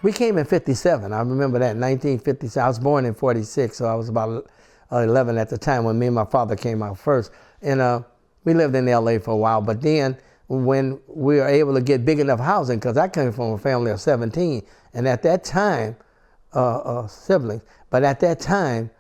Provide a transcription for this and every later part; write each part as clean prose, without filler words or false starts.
We came in 57. I remember that, 1957. I was born in 46, so I was about 11 at the time when me and my father came out first. And we lived in LA for a while, but then when we were able to get big enough housing, because I came from a family of 17, and at that time, siblings, but at that time,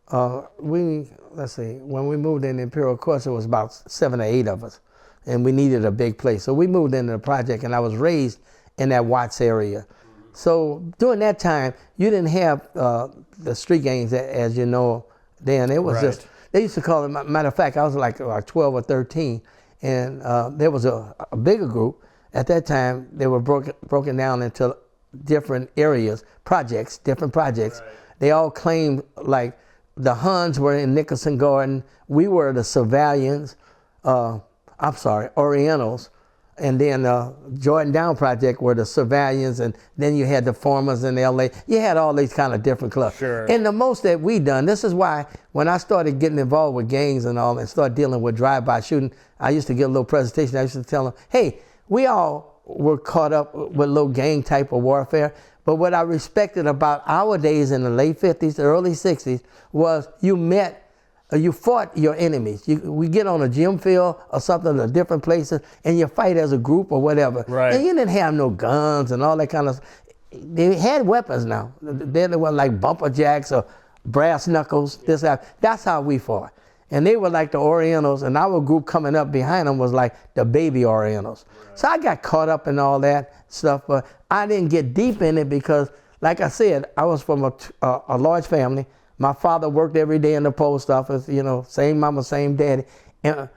when we moved in Imperial Courts, it was about 7 or 8 of us, and we needed a big place. So we moved into the project, and I was raised in that Watts area. So during that time, you didn't have the street gangs, as you know, then. It was just, they used to call it, matter of fact, I was like 12 or 13, and there was a bigger group. At that time, they were broken down into different areas, different projects. Right. They all claimed, like, the Huns were in Nicholson Garden, we were the Civilians, Orientals, and then Jordan Down Project were the Civilians, and then you had the Farmers in LA. You had all these kind of different clubs. Sure. And the most that we done, this is why when I started getting involved with gangs and all, and started dealing with drive-by shooting, I used to give a little presentation. I used to tell them, hey, we all were caught up with little gang type of warfare, but what I respected about our days in the late 50s, the early 60s, was you fought your enemies. We get on a gym field or something or different places, and you fight as a group or whatever. Right. And you didn't have no guns and all that kind of. They had weapons now. Then they were like bumper jacks or brass knuckles. That's how we fought. And they were like the Orientals, and our group coming up behind them was like the baby Orientals. Right. So I got caught up in all that stuff, but I didn't get deep in it because, like I said, I was from a large family. My father worked every day in the post office, you know, same mama, same daddy. And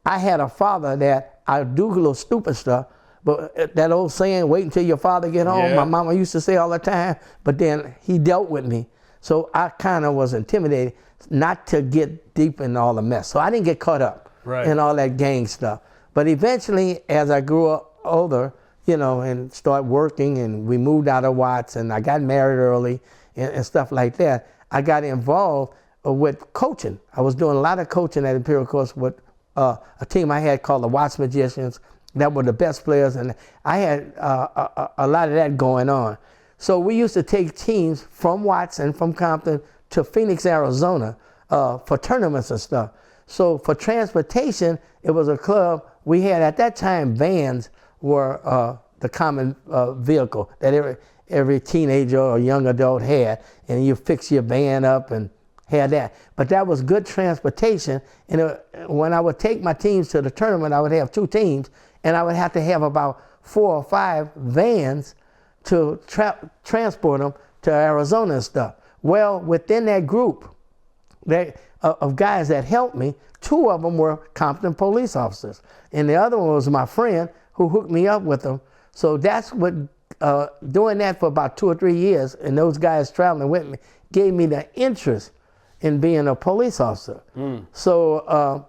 I had a father that I do a little stupid stuff, but that old saying, wait until your father get home, my mama used to say all the time, but then he dealt with me. So I kind of was intimidated not to get deep in all the mess. So I didn't get caught up in all that gang stuff. But eventually, as I grew up older, you know, and started working, and we moved out of Watts, and I got married early and stuff like that, I got involved with coaching. I was doing a lot of coaching at Imperial Courts with a team I had called the Watts Magicians that were the best players, and I had a lot of that going on. So we used to take teams from Watts and from Compton to Phoenix, Arizona for tournaments and stuff. So for transportation, it was a club. We had, at that time, vans were the common vehicle that every teenager or young adult had, and you fix your van up and had that. But that was good transportation, and when I would take my teams to the tournament, I would have 2 teams, and I would have to have about 4 or 5 vans to transport them to Arizona and stuff. Well, within that group of guys that helped me, 2 of them were Compton police officers, and the other one was my friend who hooked me up with them. So that's what doing that for about 2 or 3 years, and those guys traveling with me, gave me the interest in being a police officer. So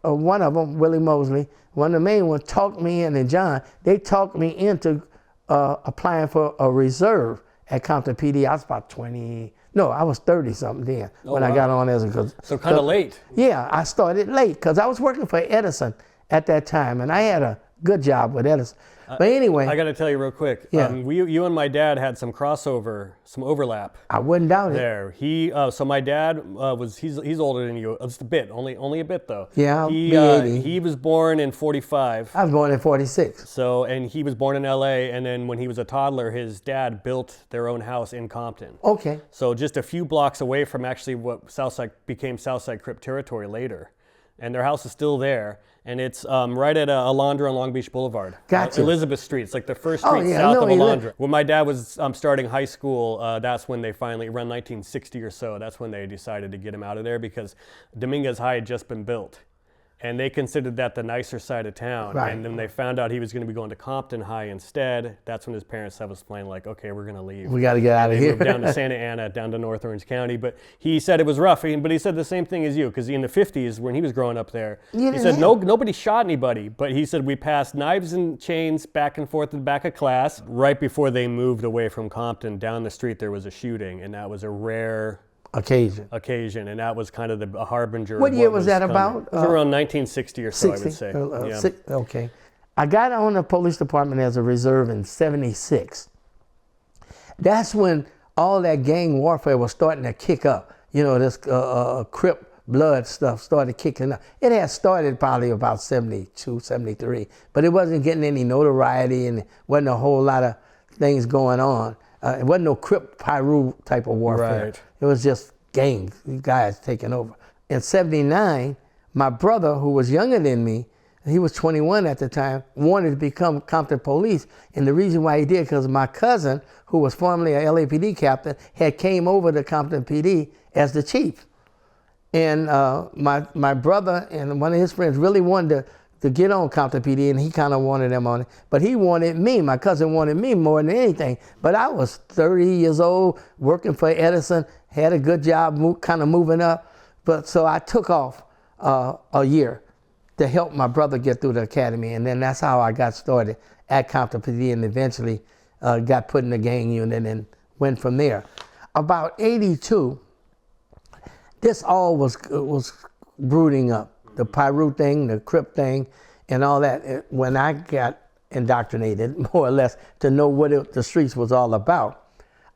one of them, Willie Mosley, one of the main ones, talked me in, and John, they talked me into applying for a reserve at Compton PD. I was about 30-something then when I got on as a... So kind of late. Yeah, I started late because I was working for Edison at that time, and I had a good job with Edison. But anyway, I got to tell you real quick. Yeah. You and my dad had some crossover, some overlap. I wouldn't doubt it. There, so my dad he's older than you, just a bit, only a bit though. Yeah, he was born in 45. I was born in 46. So, and he was born in LA, and then when he was a toddler, his dad built their own house in Compton. Okay. So just a few blocks away from actually what Southside became Southside Crip territory later. And their house is still there, and it's right at Alondra on Long Beach Boulevard. Gotcha. Elizabeth Street. It's like the first street south of Alondra. When my dad was starting high school, that's when they finally, around 1960 or so, that's when they decided to get him out of there because Dominguez High had just been built. And they considered that the nicer side of town. Right. And then they found out he was going to be going to Compton High instead. That's when his parents was playing like, okay, we're going to leave. We got to get out of here. Moved down to Santa Ana, down to North Orange County. But he said it was rough. But he said the same thing as you, because in the 50s, when he was growing up there, he said nobody shot anybody. But he said we passed knives and chains back and forth in the back of class. Right before they moved away from Compton, down the street, there was a shooting. And that was a rare... occasion, and that was kind of the harbinger. What year was that about? It was around 1960 or so, 60? I would say. Okay. I got on the police department as a reserve in 76. That's when all that gang warfare was starting to kick up. You know, this Crip blood stuff started kicking up. It had started probably about 72, 73, but it wasn't getting any notoriety and wasn't a whole lot of things going on. It wasn't no Crip Piru type of warfare. Right. It was just gangs, these guys taking over. In 79, my brother, who was younger than me, he was 21 at the time, wanted to become Compton Police. And the reason why he did, because my cousin, who was formerly a LAPD captain, had came over to Compton PD as the chief. And my brother and one of his friends really wanted to get on Compton PD, and he kind of wanted them on it. But he wanted me, my cousin wanted me more than anything. But I was 30 years old, working for Edison, had a good job, kind of moving up. But so I took off a year to help my brother get through the academy. And then that's how I got started at Compton PD, and eventually got put in the gang unit and went from there. About 82, this all was brooding up. The Piru thing, the Crip thing, and all that. When I got indoctrinated, more or less, to know what the streets was all about,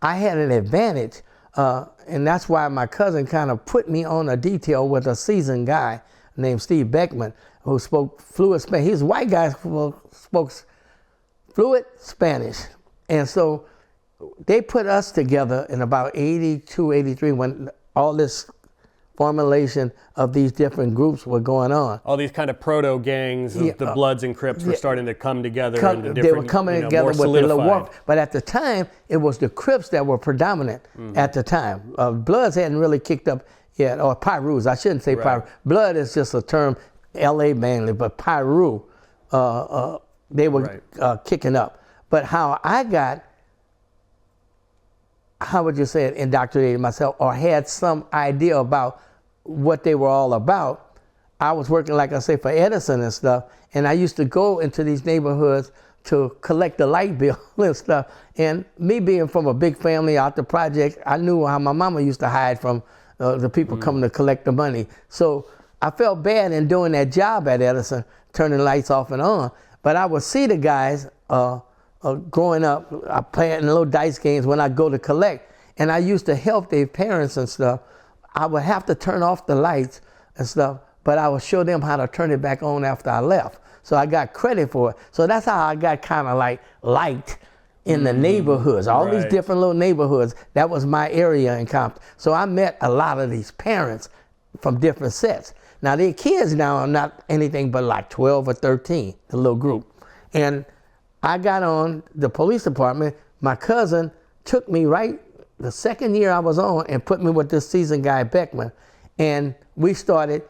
I had an advantage, and that's why my cousin kind of put me on a detail with a seasoned guy named Steve Beckman, who spoke fluent Spanish. He's a white guy who spoke fluent Spanish. And so they put us together in about 82, 83, when all this formulation of these different groups were going on. All these kind of proto gangs of the Bloods and Crips were starting to come together. They were coming together with the little war. But at the time, it was the Crips that were predominant at the time. Bloods hadn't really kicked up yet, or Pirus, I shouldn't say Piru. Blood is just a term, LA mainly, but Piru, they were kicking up. But how I got, how would you say it, indoctrinated myself, or had some idea about what they were all about. I was working, like I say, for Edison and stuff, and I used to go into these neighborhoods to collect the light bill and stuff. And me being from a big family out the project, I knew how my mama used to hide from the people coming to collect the money. So I felt bad in doing that job at Edison, turning lights off and on. But I would see the guys growing up, playing little dice games when I go to collect. And I used to help their parents and stuff. I would have to turn off the lights and stuff, but I would show them how to turn it back on after I left. So I got credit for it. So that's how I got kind of like liked in the neighborhoods, all these different little neighborhoods. That was my area in Compton. So I met a lot of these parents from different sets. Now their kids now are not anything but like 12 or 13, the little group. And I got on the police department. My cousin took me right the second year I was on and put me with this seasoned guy, Beckman. And we started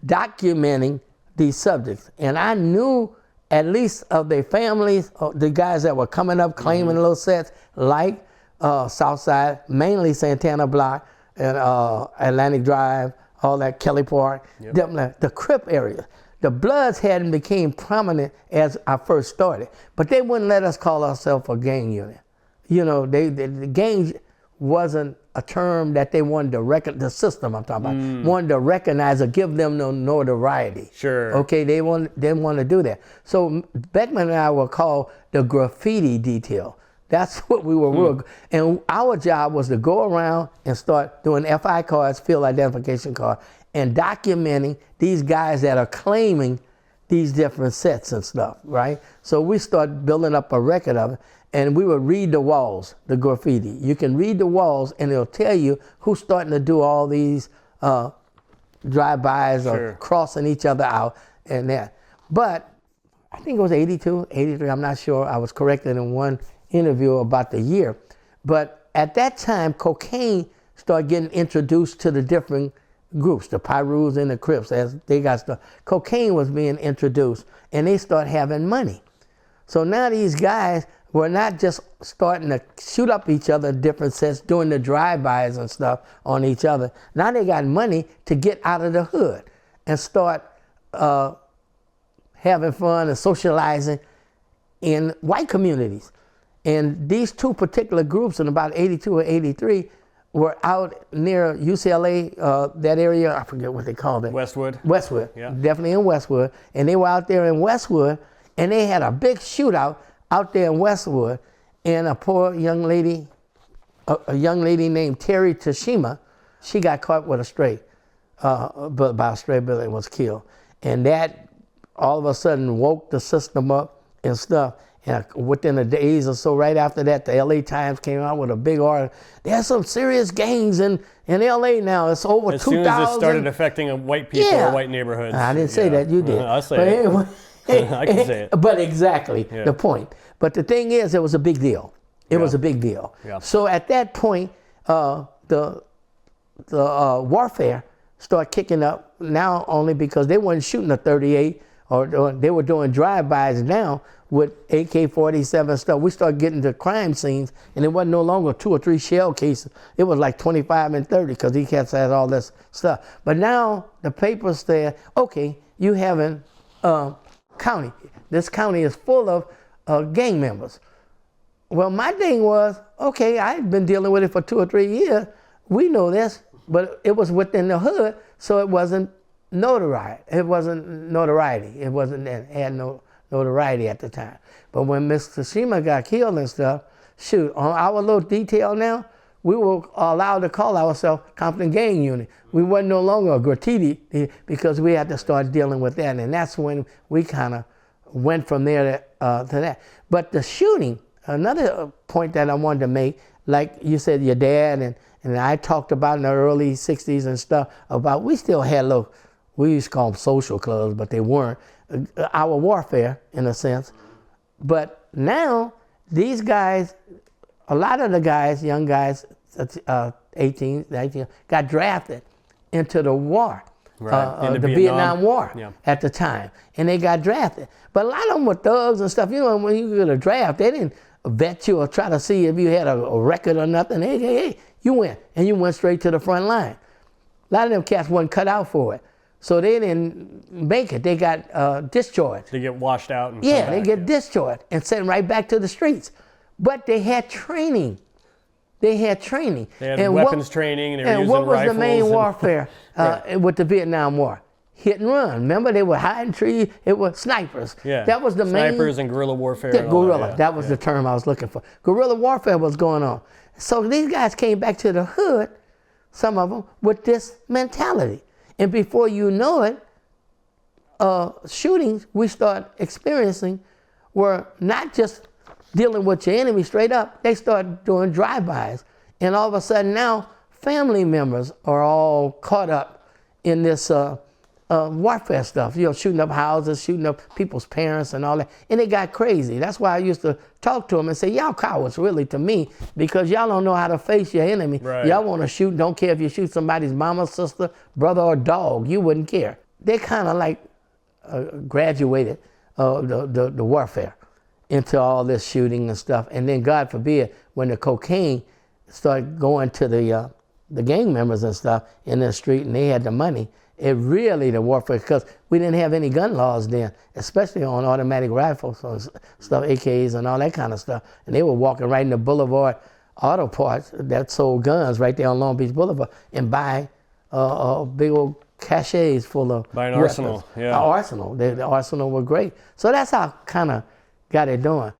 documenting these subjects. And I knew at least of their families, the guys that were coming up claiming little sets, like South Side, mainly Santana Block and Atlantic Drive, all that, Kelly Park, the Crip area. The Bloods hadn't became prominent as I first started, but they wouldn't let us call ourselves a gang unit. You know, the gangs wasn't a term that they wanted to the system I'm talking about, wanted to recognize or give them no notoriety. Sure. Okay, they didn't want to do that. So Beckman and I were called the graffiti detail. That's what we were. And our job was to go around and start doing FI cards, field identification card, and documenting these guys that are claiming these different sets and stuff, right? So we started building up a record of it, and we would read the walls, the graffiti. You can read the walls, and it'll tell you who's starting to do all these drive-bys or crossing each other out and that. But I think it was 82, 83, I'm not sure. I was corrected in one interview about the year. But at that time, cocaine started getting introduced to the different groups, the Pirus and the Crips, as they got stuff. Cocaine was being introduced, and they start having money. So now these guys were not just starting to shoot up each other in different sets, doing the drive-bys and stuff on each other. Now they got money to get out of the hood and start having fun and socializing in white communities. And these two particular groups in about 82 or 83 were out near UCLA, that area, I forget what they called it. Westwood? Westwood, definitely in Westwood. And they were out there in Westwood, and they had a big shootout out there in Westwood, and a poor young lady a young lady named Terry Tashima, she got caught with a stray, but by a stray bullet and was killed. And that all of a sudden woke the system up and stuff. And within the days or so, right after that, the LA Times came out with a big article. There's some serious gangs in LA now. It's over 2,000. As soon as it started affecting white people or white neighborhoods. I didn't say that, you did. I'll say it. Anyway, I can say it. But exactly the point. But the thing is, it was a big deal. It was a big deal. Yeah. So at that point, the warfare started kicking up, now only because they weren't shooting a 38 or they were doing drive-bys now with AK-47 stuff. We started getting to crime scenes, and it wasn't no longer 2 or 3 shell cases. It was like 25 and 30 because these cats had all this stuff. But now the papers said, okay, you have a county. This county is full of gang members. Well, my thing was, okay, I've been dealing with it for 2 or 3 years. We know this, but it was within the hood, so it wasn't notoriety. It wasn't notoriety. It had no notoriety at the time. But when Mr. Tashima got killed and stuff, shoot, on our little detail now, we were allowed to call ourselves Compton Gang Unit. We wasn't no longer a graffiti because we had to start dealing with that, and that's when we kind of went from there to that. But the shooting, another point that I wanted to make, like you said, your dad and I talked about in the early 60s and stuff, about we still had little, we used to call them social clubs, but they weren't, our warfare in a sense. But now these guys, a lot of the guys, young guys, 18, 19, got drafted into the war, the Vietnam War at the time, and they got drafted. But a lot of them were thugs and stuff. You know, when you get a draft, they didn't vet you or try to see if you had a record or nothing. Hey, you went, and you went straight to the front line. A lot of them cats wasn't cut out for it. So they didn't make it. They got discharged. They get washed out. And they get discharged and sent right back to the streets. But they had training. They had training. They had weapons training, and they were using what was rifles the main warfare with the Vietnam War? Hit and run. Remember, they were hiding trees. It was snipers. Yeah. That was the main. Snipers and guerrilla warfare. Guerrilla. That was the term I was looking for. Guerrilla warfare was going on. So these guys came back to the hood, some of them, with this mentality. And before you know it, shootings we start experiencing were not just dealing with your enemy straight up. They start doing drive-bys. And all of a sudden now, family members are all caught up in this warfare stuff, you know, shooting up houses, shooting up people's parents and all that. And it got crazy. That's why I used to talk to them and say, y'all cowards really to me, because y'all don't know how to face your enemy. Right. Y'all want to shoot, don't care if you shoot somebody's mama, sister, brother, or dog, you wouldn't care. They kind of like graduated the warfare into all this shooting and stuff. And then God forbid, when the cocaine started going to the gang members and stuff in the street and they had the money, it really, the warfare, because we didn't have any gun laws then, especially on automatic rifles and stuff, AKs and all that kind of stuff. And they were walking right in the Boulevard Auto Parts that sold guns right there on Long Beach Boulevard and buy big old caches full of Buy an weapons. arsenal, yeah. An arsenal. The arsenal were great. So that's how kind of got it doing.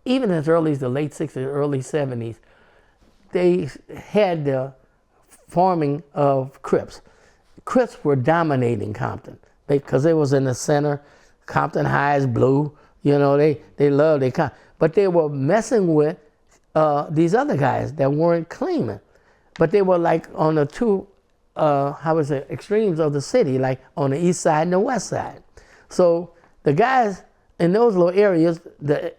Even as early as the late 60s, early 70s, they had the forming of Crips. Crips were dominating Compton because they was in the center. Compton High is blue. You know, they loved it. But they were messing with these other guys that weren't claiming. But they were like on the two, extremes of the city, like on the east side and the west side. So the guys in those little areas, the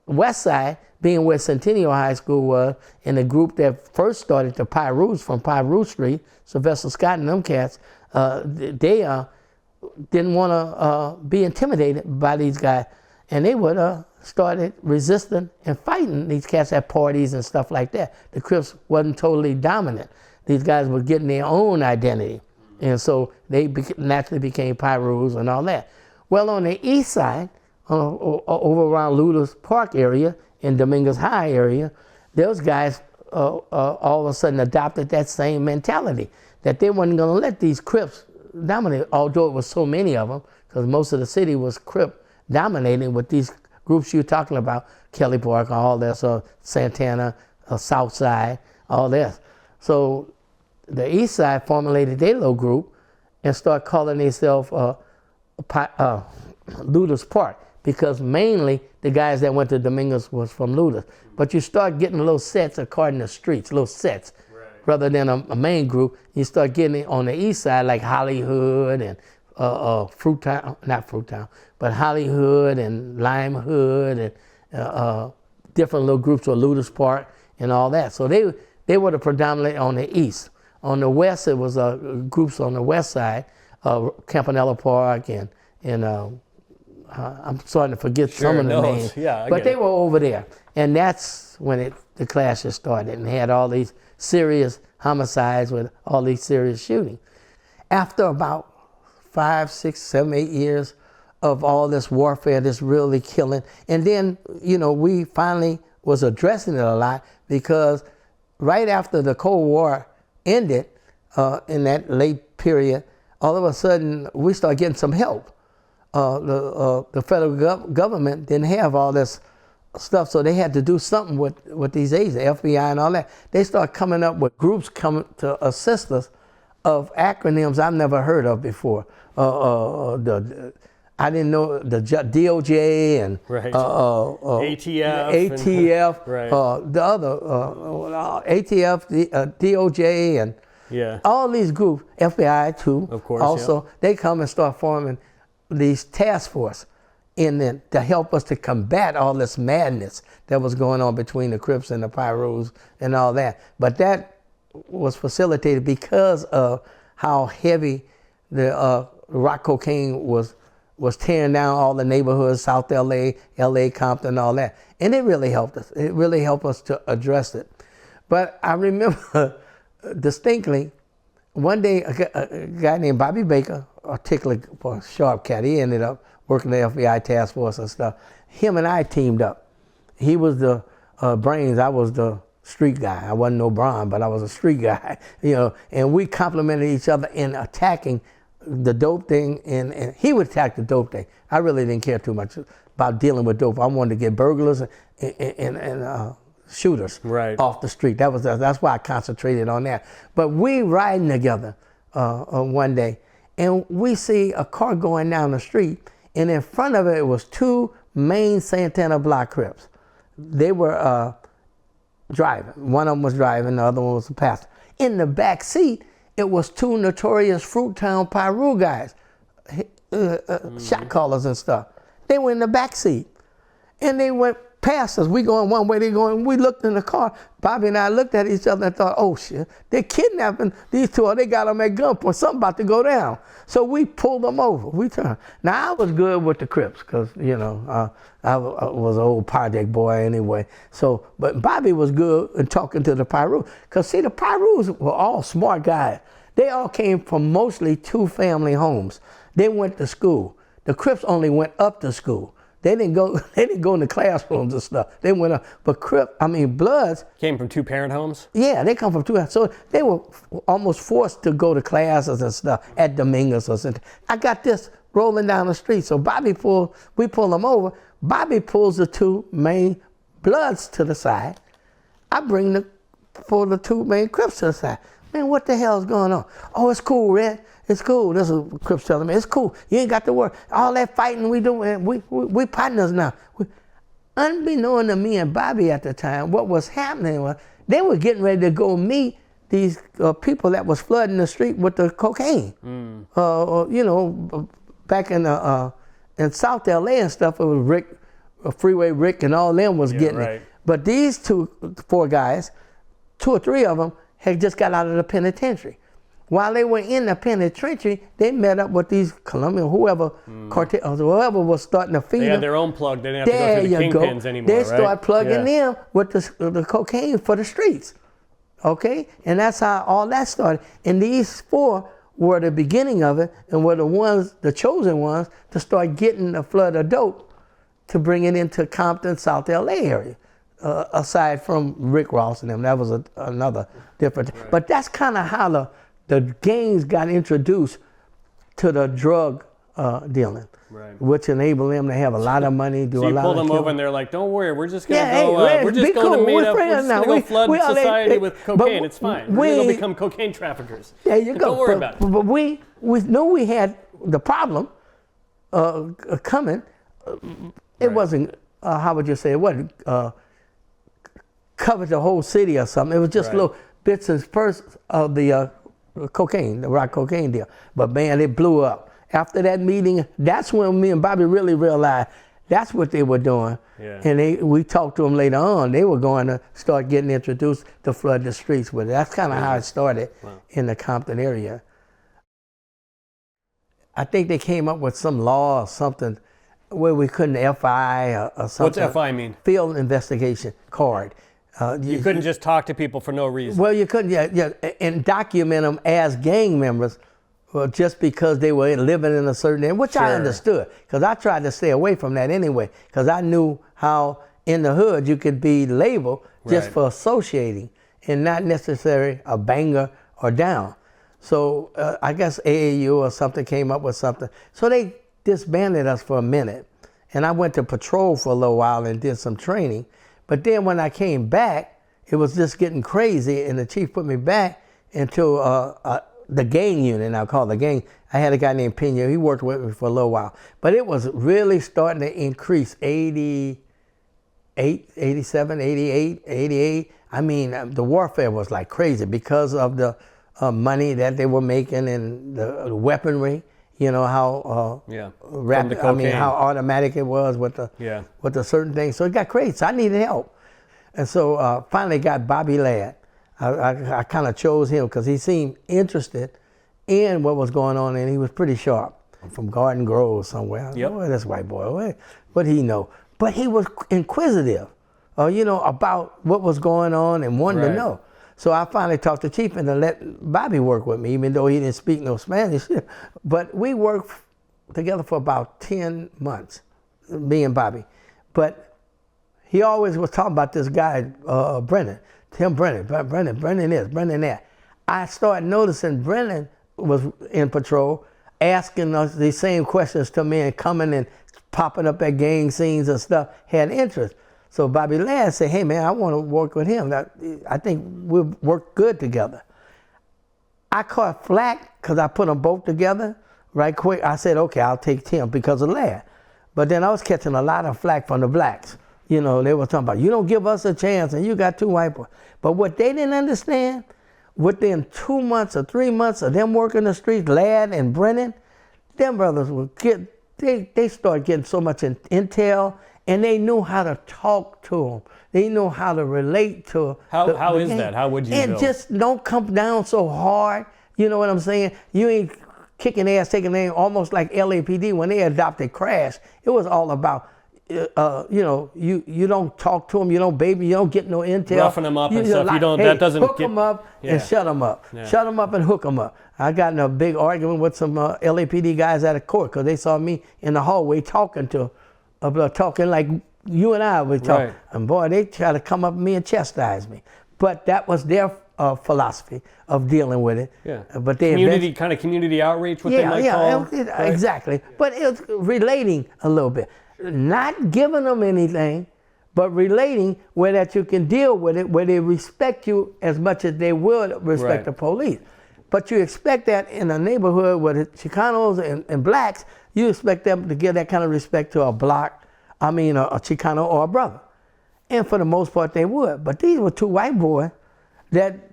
west side being where Centennial High School was, and the group that first started the Pirus from Piru Street, Sylvester Scott and them cats, they didn't want to be intimidated by these guys. And they would started resisting and fighting these cats at parties and stuff like that. The Crips wasn't totally dominant. These guys were getting their own identity. And so they naturally became Pirus and all that. Well, on the east side, over around Luders Park area, in Dominguez High area, those guys all of a sudden adopted that same mentality, that they weren't going to let these Crips dominate, although it was so many of them, because most of the city was Crip dominating with these groups you're talking about, Kelly Park, all that, so Santana, South Side, all this. So the East Side formulated their little group and started calling themselves Ludus Park, because mainly the guys that went to Domingos was from Ludus. But you start getting little sets according to streets, little sets, rather than a main group. You start getting it on the East Side, like Hollywood and Fruittown, not Fruittown, but Hollywood and Lime Hood and different little groups of Ludus Park and all that. So they were the predominantly on the East. On the West, it was groups on the West Side, Campanella Park and I'm starting to forget some of the names. Yeah, but they were over there. And that's when the clashes started and had all these serious homicides with all these serious shootings. After about 5, 6, 7, 8 years of all this warfare, this really killing, and then, we finally was addressing it a lot, because right after the Cold War ended, in that late period, all of a sudden we started getting some help. The federal government didn't have all this stuff, so they had to do something with these agents, the FBI and all that. They started coming up with groups coming to assist us of acronyms I've never heard of before. I didn't know the DOJ and ATF, the other ATF, DOJ, and all these groups, FBI too. Of course, also they come and start forming these task force to help us to combat all this madness that was going on between the Crips and the Pirus and all that. But that was facilitated because of how heavy the rock cocaine was tearing down all the neighborhoods, South LA, Compton, all that. And it really helped us. It really helped us to address it. But I remember distinctly, one day a guy named Bobby Baker, articulate for a sharp cat, he ended up working the FBI task force and stuff. Him and I teamed up. He was the brains, I was the street guy. I wasn't no brawn, but I was a street guy, and we complemented each other in attacking the dope thing, and he would attack the dope thing. I really didn't care too much about dealing with dope. I wanted to get burglars and shooters off the street. That's why I concentrated on that. But we riding together one day, and we see a car going down the street, and in front of it was 2 main Santana Block Crips. They were driving. One of them was driving, the other one was a passenger. In the back seat, it was 2 notorious Fruittown Piru guys, shot callers and stuff. They were in the back seat, and they went past us. We going one way, they going. We looked in the car. Bobby and I looked at each other and thought, "Oh shit, they're kidnapping these 2, or they got them at gunpoint. Something about to go down." So we pulled them over. We turned. Now I was good with the Crips because I was an old project boy anyway. So, but Bobby was good in talking to the Piru, because see, the Pirus were all smart guys. They all came from mostly 2-family homes. They went to school. The Crips only went up to school. They didn't go in the classrooms and stuff. They went up, but Bloods came from 2-parent homes. Yeah, they come from 2. So they were almost forced to go to classes and stuff at Domingos or something. I got this rolling down the street. So we pull them over. Bobby pulls the 2 main Bloods to the side. I pull the 2 main Crips to the side. Man, what the hell is going on? Oh, it's cool, Red. It's cool. This is Crips telling me. It's cool. You ain't got to worry. All that fighting we do, we partners now. Unbeknown to me and Bobby at the time, what was happening was they were getting ready to go meet these people that was flooding the street with the cocaine. Back in South LA and stuff, it was Freeway Rick and all them was getting it. But these 4 guys, 2 or 3 of them, had just got out of the penitentiary. While they were in the penitentiary, they met up with these Colombian, whoever was starting to feed them. They had their own plug. They didn't have to go through the kingpins anymore, They start plugging them with the cocaine for the streets. Okay? And that's how all that started. And these 4 were the beginning of it, and were the chosen ones to start getting a flood of dope to bring it into Compton, South LA area. Aside from Rick Ross and them, that was another different. But that's kind of how the gangs got introduced to the drug dealing. Right. Which enabled them to have a lot of money, do So a you lot pull of them killing. over and they're like, don't worry, we're just going to Yeah, go, hey, we're just be going to cool. meet We're up, we're friends just now. going to go flood we all society ain't- with but cocaine. It's fine. We're going to become cocaine traffickers. There you go. Don't worry about it. But we knew we had the problem coming. It Right. wasn't, how would you say, it wasn't covered the whole city or something. It was just Right. little bits and spurts of the cocaine, the rock cocaine deal. But man, it blew up. After that meeting, that's when me and Bobby really realized that's what they were doing. Yeah. And we talked to them later on. They were going to start getting introduced to flood the streets with it. That's kind of how it started in the Compton area. I think they came up with some law or something where we couldn't FI or something. What's FI mean? Field investigation card. You couldn't just talk to people for no reason. Well, you couldn't, and document them as gang members just because they were living in a certain area, which I understood, because I tried to stay away from that anyway, because I knew how in the hood you could be labeled just for associating and not necessarily a banger or down. So I guess AAU or something came up with something. So they disbanded us for a minute, and I went to patrol for a little while and did some training. But then when I came back, it was just getting crazy, and the chief put me back into the gang unit, I'll call it the gang. I had a guy named Pena, he worked with me for a little while. But it was really starting to increase, 88, 87, 88, 88. I mean, the warfare was like crazy because of the money that they were making and the weaponry. You know how rapid, how automatic it was with the certain things. So it got crazy. So I needed help, and so finally got Bobby Ladd. I kind of chose him because he seemed interested in what was going on, and he was pretty sharp. From Garden Grove somewhere. Yep. Oh, this white boy, what he know? But he was inquisitive, about what was going on and wanted to know. So I finally talked to Chief and to let Bobby work with me, even though he didn't speak no Spanish. But we worked together for about 10 months, me and Bobby. But he always was talking about this guy, Brennan, Tim Brennan, Brennan this, Brennan that. I started noticing Brennan was in patrol, asking us these same questions to me and coming and popping up at gang scenes and stuff, had interest. So Bobby Ladd said, hey man, I want to work with him. I think we'll work good together. I caught flack because I put them both together right quick. I said, okay, I'll take Tim because of Ladd. But then I was catching a lot of flack from the blacks. They were talking about, you don't give us a chance and you got two white boys. But what they didn't understand, within 2 months or 3 months of them working the streets, Ladd and Brennan, them brothers would they started getting so much intel, and they knew how to talk to them. They knew how to relate to How is that? How would you know? And just don't come down so hard. You know what I'm saying? You ain't kicking ass, taking name, almost like LAPD when they adopted Crash. It was all about, you don't talk to them, you don't baby, you don't get no intel. Roughing them up and stuff. That doesn't hook them up and shut them up. Yeah. Shut them up and hook them up. I got in a big argument with some LAPD guys at a court because they saw me in the hallway talking like you and I would talk. Right. And boy, they try to come up to me and chastise me. But that was their philosophy of dealing with it. Yeah. But they community outreach, what they might call. Exactly. But it's relating a little bit. Not giving them anything, but relating where that you can deal with it, where they respect you as much as they would respect the police. But you expect that in a neighborhood with Chicanos and blacks, you expect them to give that kind of respect to a Chicano or a brother. And for the most part they would. But these were two white boys that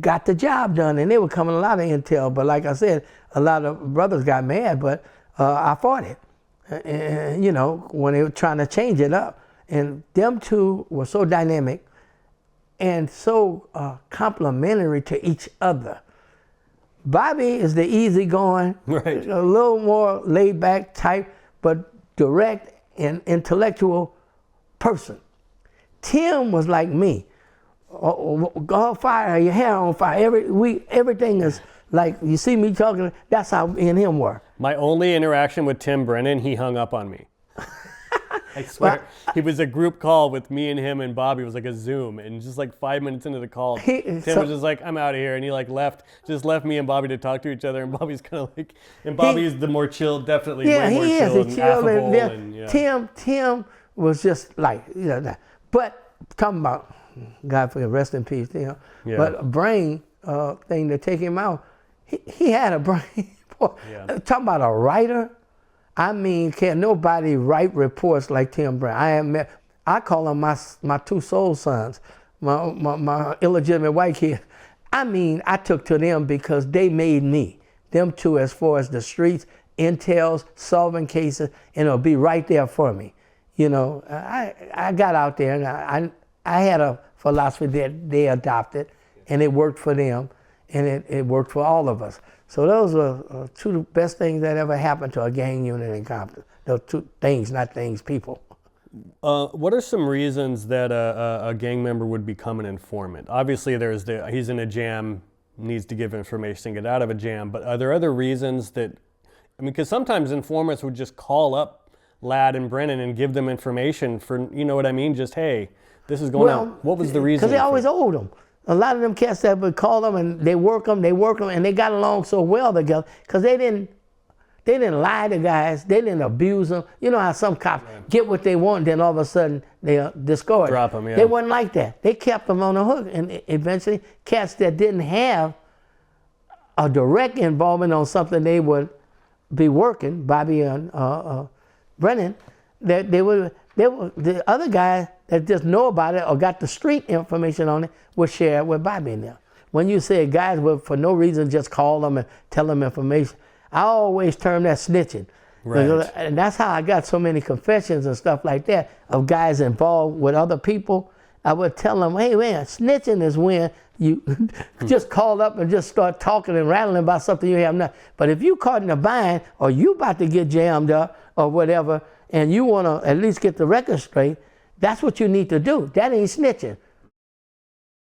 got the job done, and they were coming a lot of intel. But like I said, a lot of brothers got mad, but I fought it. When they were trying to change it up. And them two were so dynamic and so complimentary to each other. Bobby is the easygoing, a little more laid back type, but direct and intellectual person. Tim was like me. On fire, your hair on fire. Everything is like, you see me talking, that's how me and him were. My only interaction with Tim Brennan, he hung up on me. I swear, he was a group call with me and him and Bobby. It was like a Zoom, and just like 5 minutes into the call, Tim was just like, "I'm out of here," and he like just left me and Bobby to talk to each other. And Bobby's kind of like, and Bobby's the more chill, definitely way more chill and affable. And, yeah. Tim was just like, that. But talking about God for rest in peace, Yeah. But a brain thing to take him out, he had a brain. Talking about a writer. I mean, can't nobody write reports like Tim Brown. I call them my two soul sons, my illegitimate white kids. I mean, I took to them because they made me. Them two, as far as the streets, intels, solving cases, and it'll be right there for me. I got out there and I had a philosophy that they adopted, and it worked for them, and it worked for all of us. So those were two of the best things that ever happened to a gang unit in Compton. Those two things, not things, people. What are some reasons that a gang member would become an informant? Obviously, he's in a jam, needs to give information, get out of a jam, but are there other reasons that, because sometimes informants would just call up Ladd and Brennan and give them information for, you know what I mean? Just, hey, this is going on. What was the reason? Because they always owed them. A lot of them cats that would call them and they work them, and they got along so well together because they didn't lie to guys, they didn't abuse them. You know how some cops get what they want, then all of a sudden they discard. Drop them, yeah. They wasn't like that. They kept them on the hook, and eventually cats that didn't have a direct involvement on something they would be working, Bobby and Brennan, the other guys that just know about it or got the street information on it would share it with Bobby and them. When you say guys would for no reason just call them and tell them information, I always term that snitching. Right. And that's how I got so many confessions and stuff like that of guys involved with other people. I would tell them, hey man, snitching is when you just call up and just start talking and rattling about something you have not. But if you caught in a bind or you about to get jammed up or whatever, and you want to at least get the record straight, that's what you need to do. That ain't snitching.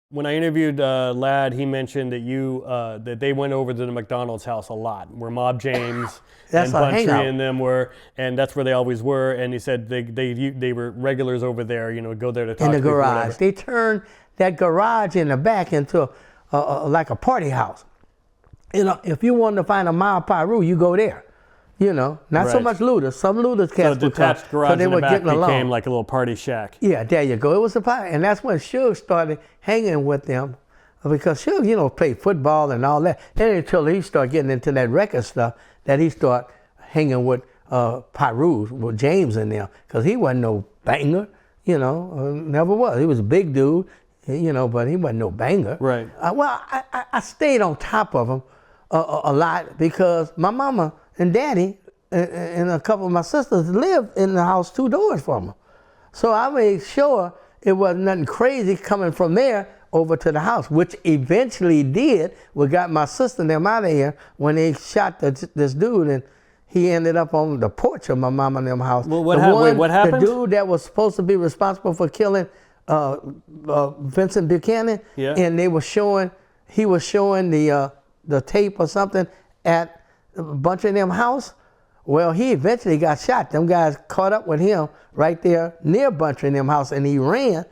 When I interviewed Ladd, he mentioned that that they went over to the McDonald's house a lot, where Mob James and Bountry and them were, and that's where they always were. And he said they were regulars over there, go there to talk. In the garage, they turned that garage in the back into like a party house. If you wanted to find a Mile Piru, you go there. Not so much looters. Some looters cats would come. So detached garage in the back became like a little party shack. Yeah, there you go. It was a party. And that's when Suge started hanging with them. Because Suge, played football and all that. Then until he started getting into that record stuff, that he started hanging with Pirus, with James and them. Because he wasn't no banger, never was. He was a big dude, but he wasn't no banger. Right. I stayed on top of him a lot because my mama and daddy and a couple of my sisters lived in the house 2 doors from them. So I made sure it wasn't nothing crazy coming from there over to the house, which eventually did. We got my sister and them out of here when they shot this dude, and he ended up on the porch of my mama and them house. Well, what happened? The dude that was supposed to be responsible for killing Vincent Buchanan, and he was showing the tape or something at a bunch of them house. Well, he eventually got shot. Them guys caught up with him right there near Bountry and them house, and he ran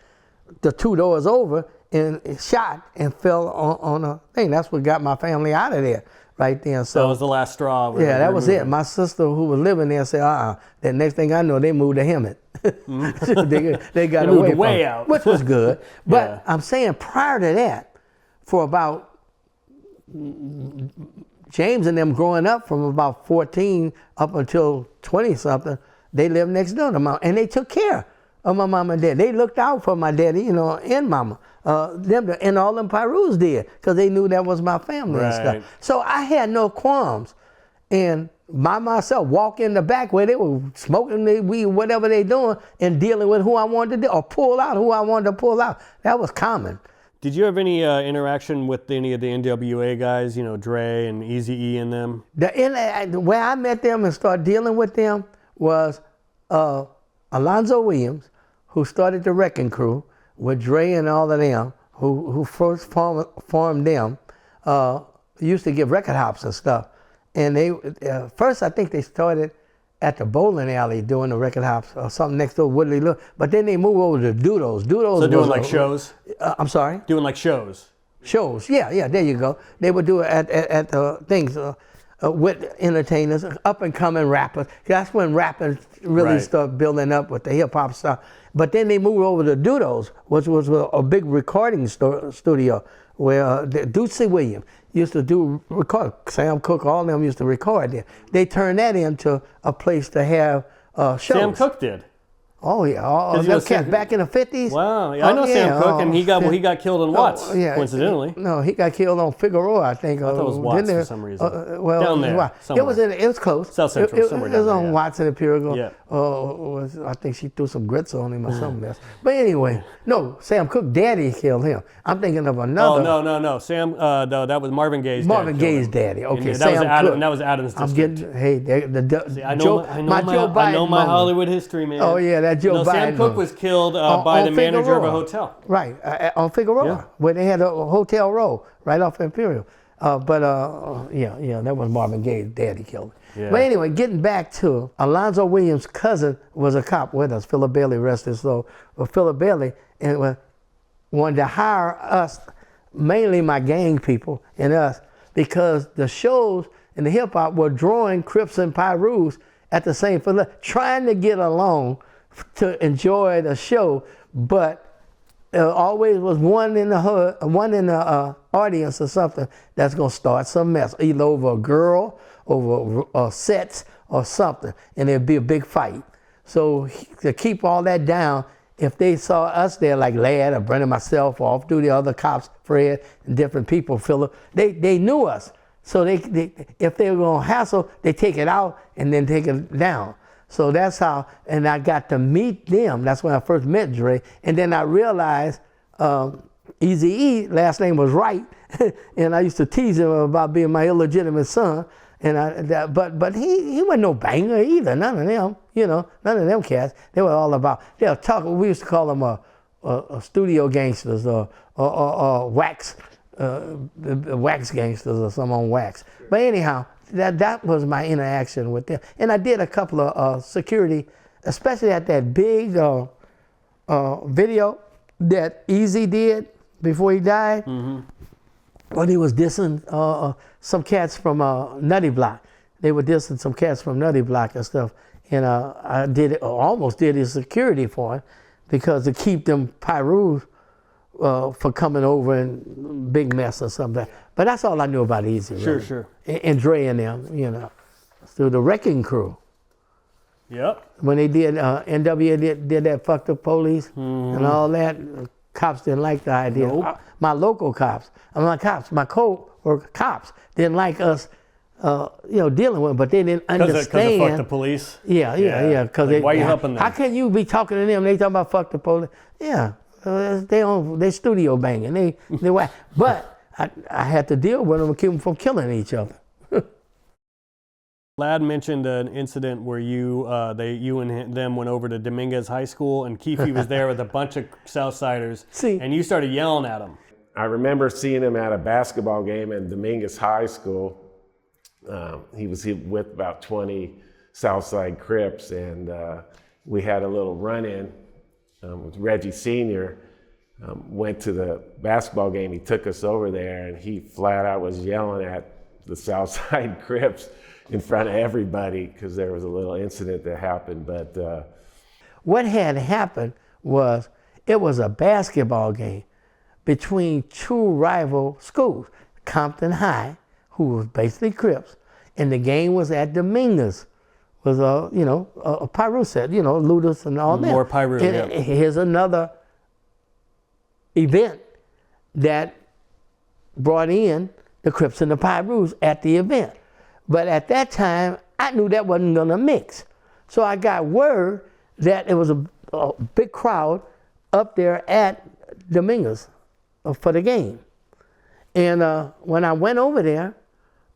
the 2 doors over and shot and fell on a thing. That's what got my family out of there right there. So that was the last straw. Yeah, that was it. My sister who was living there said, The next thing I know, they moved to Hemet. they got away from it, out. which was good. But I'm saying prior to that, for about James and them growing up from about 14 up until 20-something, they lived next door to Mama. And they took care of my mama and dad. They looked out for my daddy, and Mama. And all them Pirus did, because they knew that was my family and stuff. So I had no qualms. And by myself, walk in the back where they were smoking their weed, whatever they doing, and dealing with who I wanted to do, or pull out who I wanted to pull out. That was common. Did you have any interaction with any of the NWA guys, Dre and Eazy-E and them? Where I met them and started dealing with them was Alonzo Williams, who started the Wrecking Crew with Dre and all of them, who first formed them, used to give record hops and stuff. And they first, I think they started at the bowling alley doing the record hops or something next door Woodley Look. But then they moved over to Doodles. Doodles So doing was like shows? I'm sorry? Doing like shows. Shows, yeah, there you go. They would do it at things with entertainers, up and coming rappers. That's when rapping really started building up with the hip hop stuff. But then they moved over to Doodles, which was a big recording studio where Dootsy Williams used to record. Sam Cooke, all of them used to record there. They turned that into a place to have shows. Sam Cooke did. Oh yeah, all them cats back in the 50s. Wow, yeah, I know Sam Cooke, and he got killed in Watts, coincidentally. No, he got killed on Figueroa, I think. I thought it was Watts for some reason. Well, down there, somewhere. It was close. South Central, somewhere down there. It was on Watts and Imperial. Yeah. I think she threw some grits on him or something else. But anyway, no, Sam Cooke, daddy killed him. I'm thinking of another. Oh no, Sam. That was Marvin Gaye's. Marvin Gaye's daddy. Okay, Sam Cooke. That was Adam's district. I'm getting I know my Hollywood history, man. Oh yeah, that Joe Biden. Sam Cooke was killed by the manager of a hotel. Right, on Figueroa, where they had a hotel row right off Imperial. That was Marvin Gaye's daddy killed him. Yeah. But anyway, getting back to Alonzo Williams' cousin was a cop with us, Philip Bailey, rest his soul. Well, Philip Bailey wanted to hire us, mainly my gang people and us, because the shows in the hip hop were drawing Crips and Pirus at the same time, trying to get along to enjoy the show, but there always was one in the audience or something that's gonna start some mess, either over a girl, over sets or something, and there'd be a big fight. So to keep all that down, if they saw us there, like Ladd or Brendan, myself, or off-duty other cops, Fred, and different people, Philip, they knew us. So they if they were gonna hassle, they take it out and then take it down. So that's how, and I got to meet them. That's when I first met Dre. And then I realized Eazy-E, last name was Wright, and I used to tease him about being my illegitimate son. But he wasn't no banger either. None of them, none of them cats. They were all about, they'll talk. We used to call them studio gangsters or wax, wax gangsters or some on wax. But anyhow, that was my interaction with them. And I did a couple of security, especially at that big video that Eazy did before he died. Mm-hmm. When he was dissing some cats from Nutty Block. They were dissing some cats from Nutty Block and stuff. And I almost did his security for him, because to keep them Pirus for coming over and big mess or something. But that's all I knew about Eazy. Sure, really. sure. And Dre and them, through the Wrecking Crew. Yep. When they did, NWA did that Fuck the Police and all that, cops didn't like the idea. Nope. My local cops, my co-worker cops didn't like us, dealing with them, but they didn't understand. Because of Fuck the Police? Yeah. Because why are you helping them? How can you be talking to them? They talking about Fuck the Police. Yeah, they studio banging. They whack. But I had to deal with them and keep them from killing each other. Ladd mentioned an incident where you and them went over to Dominguez High School, and Keefe was there with a bunch of Southsiders, and you started yelling at him. I remember seeing him at a basketball game in Dominguez High School. He was with about 20 South Side Crips, and we had a little run-in with Reggie Sr. Went to the basketball game. He took us over there, and he flat out was yelling at the South Side Crips in front of everybody, because there was a little incident that happened. But what had happened was, it was a basketball game between two rival schools, Compton High, who was basically Crips, and the game was at Dominguez. Was a Pirus set, Ludus and all that. More Pirus. And here's another event that brought in the Crips and the Pirus at the event. But at that time, I knew that wasn't gonna mix. So I got word that it was a big crowd up there at Dominguez for the game. And when I went over there,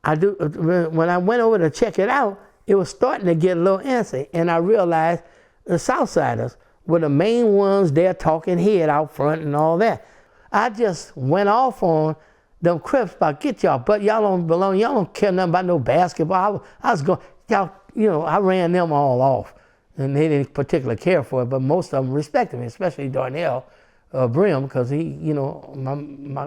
when I went over to check it out, it was starting to get a little antsy. And I realized the Southsiders were the main ones there talking head out front and all that. I just went off on them Crips about, get y'all, but y'all don't belong, y'all don't care nothing about no basketball. I was going, y'all, you know, I ran them all off, and they didn't particularly care for it, but most of them respected me, especially Darnell Brim, because he, you know,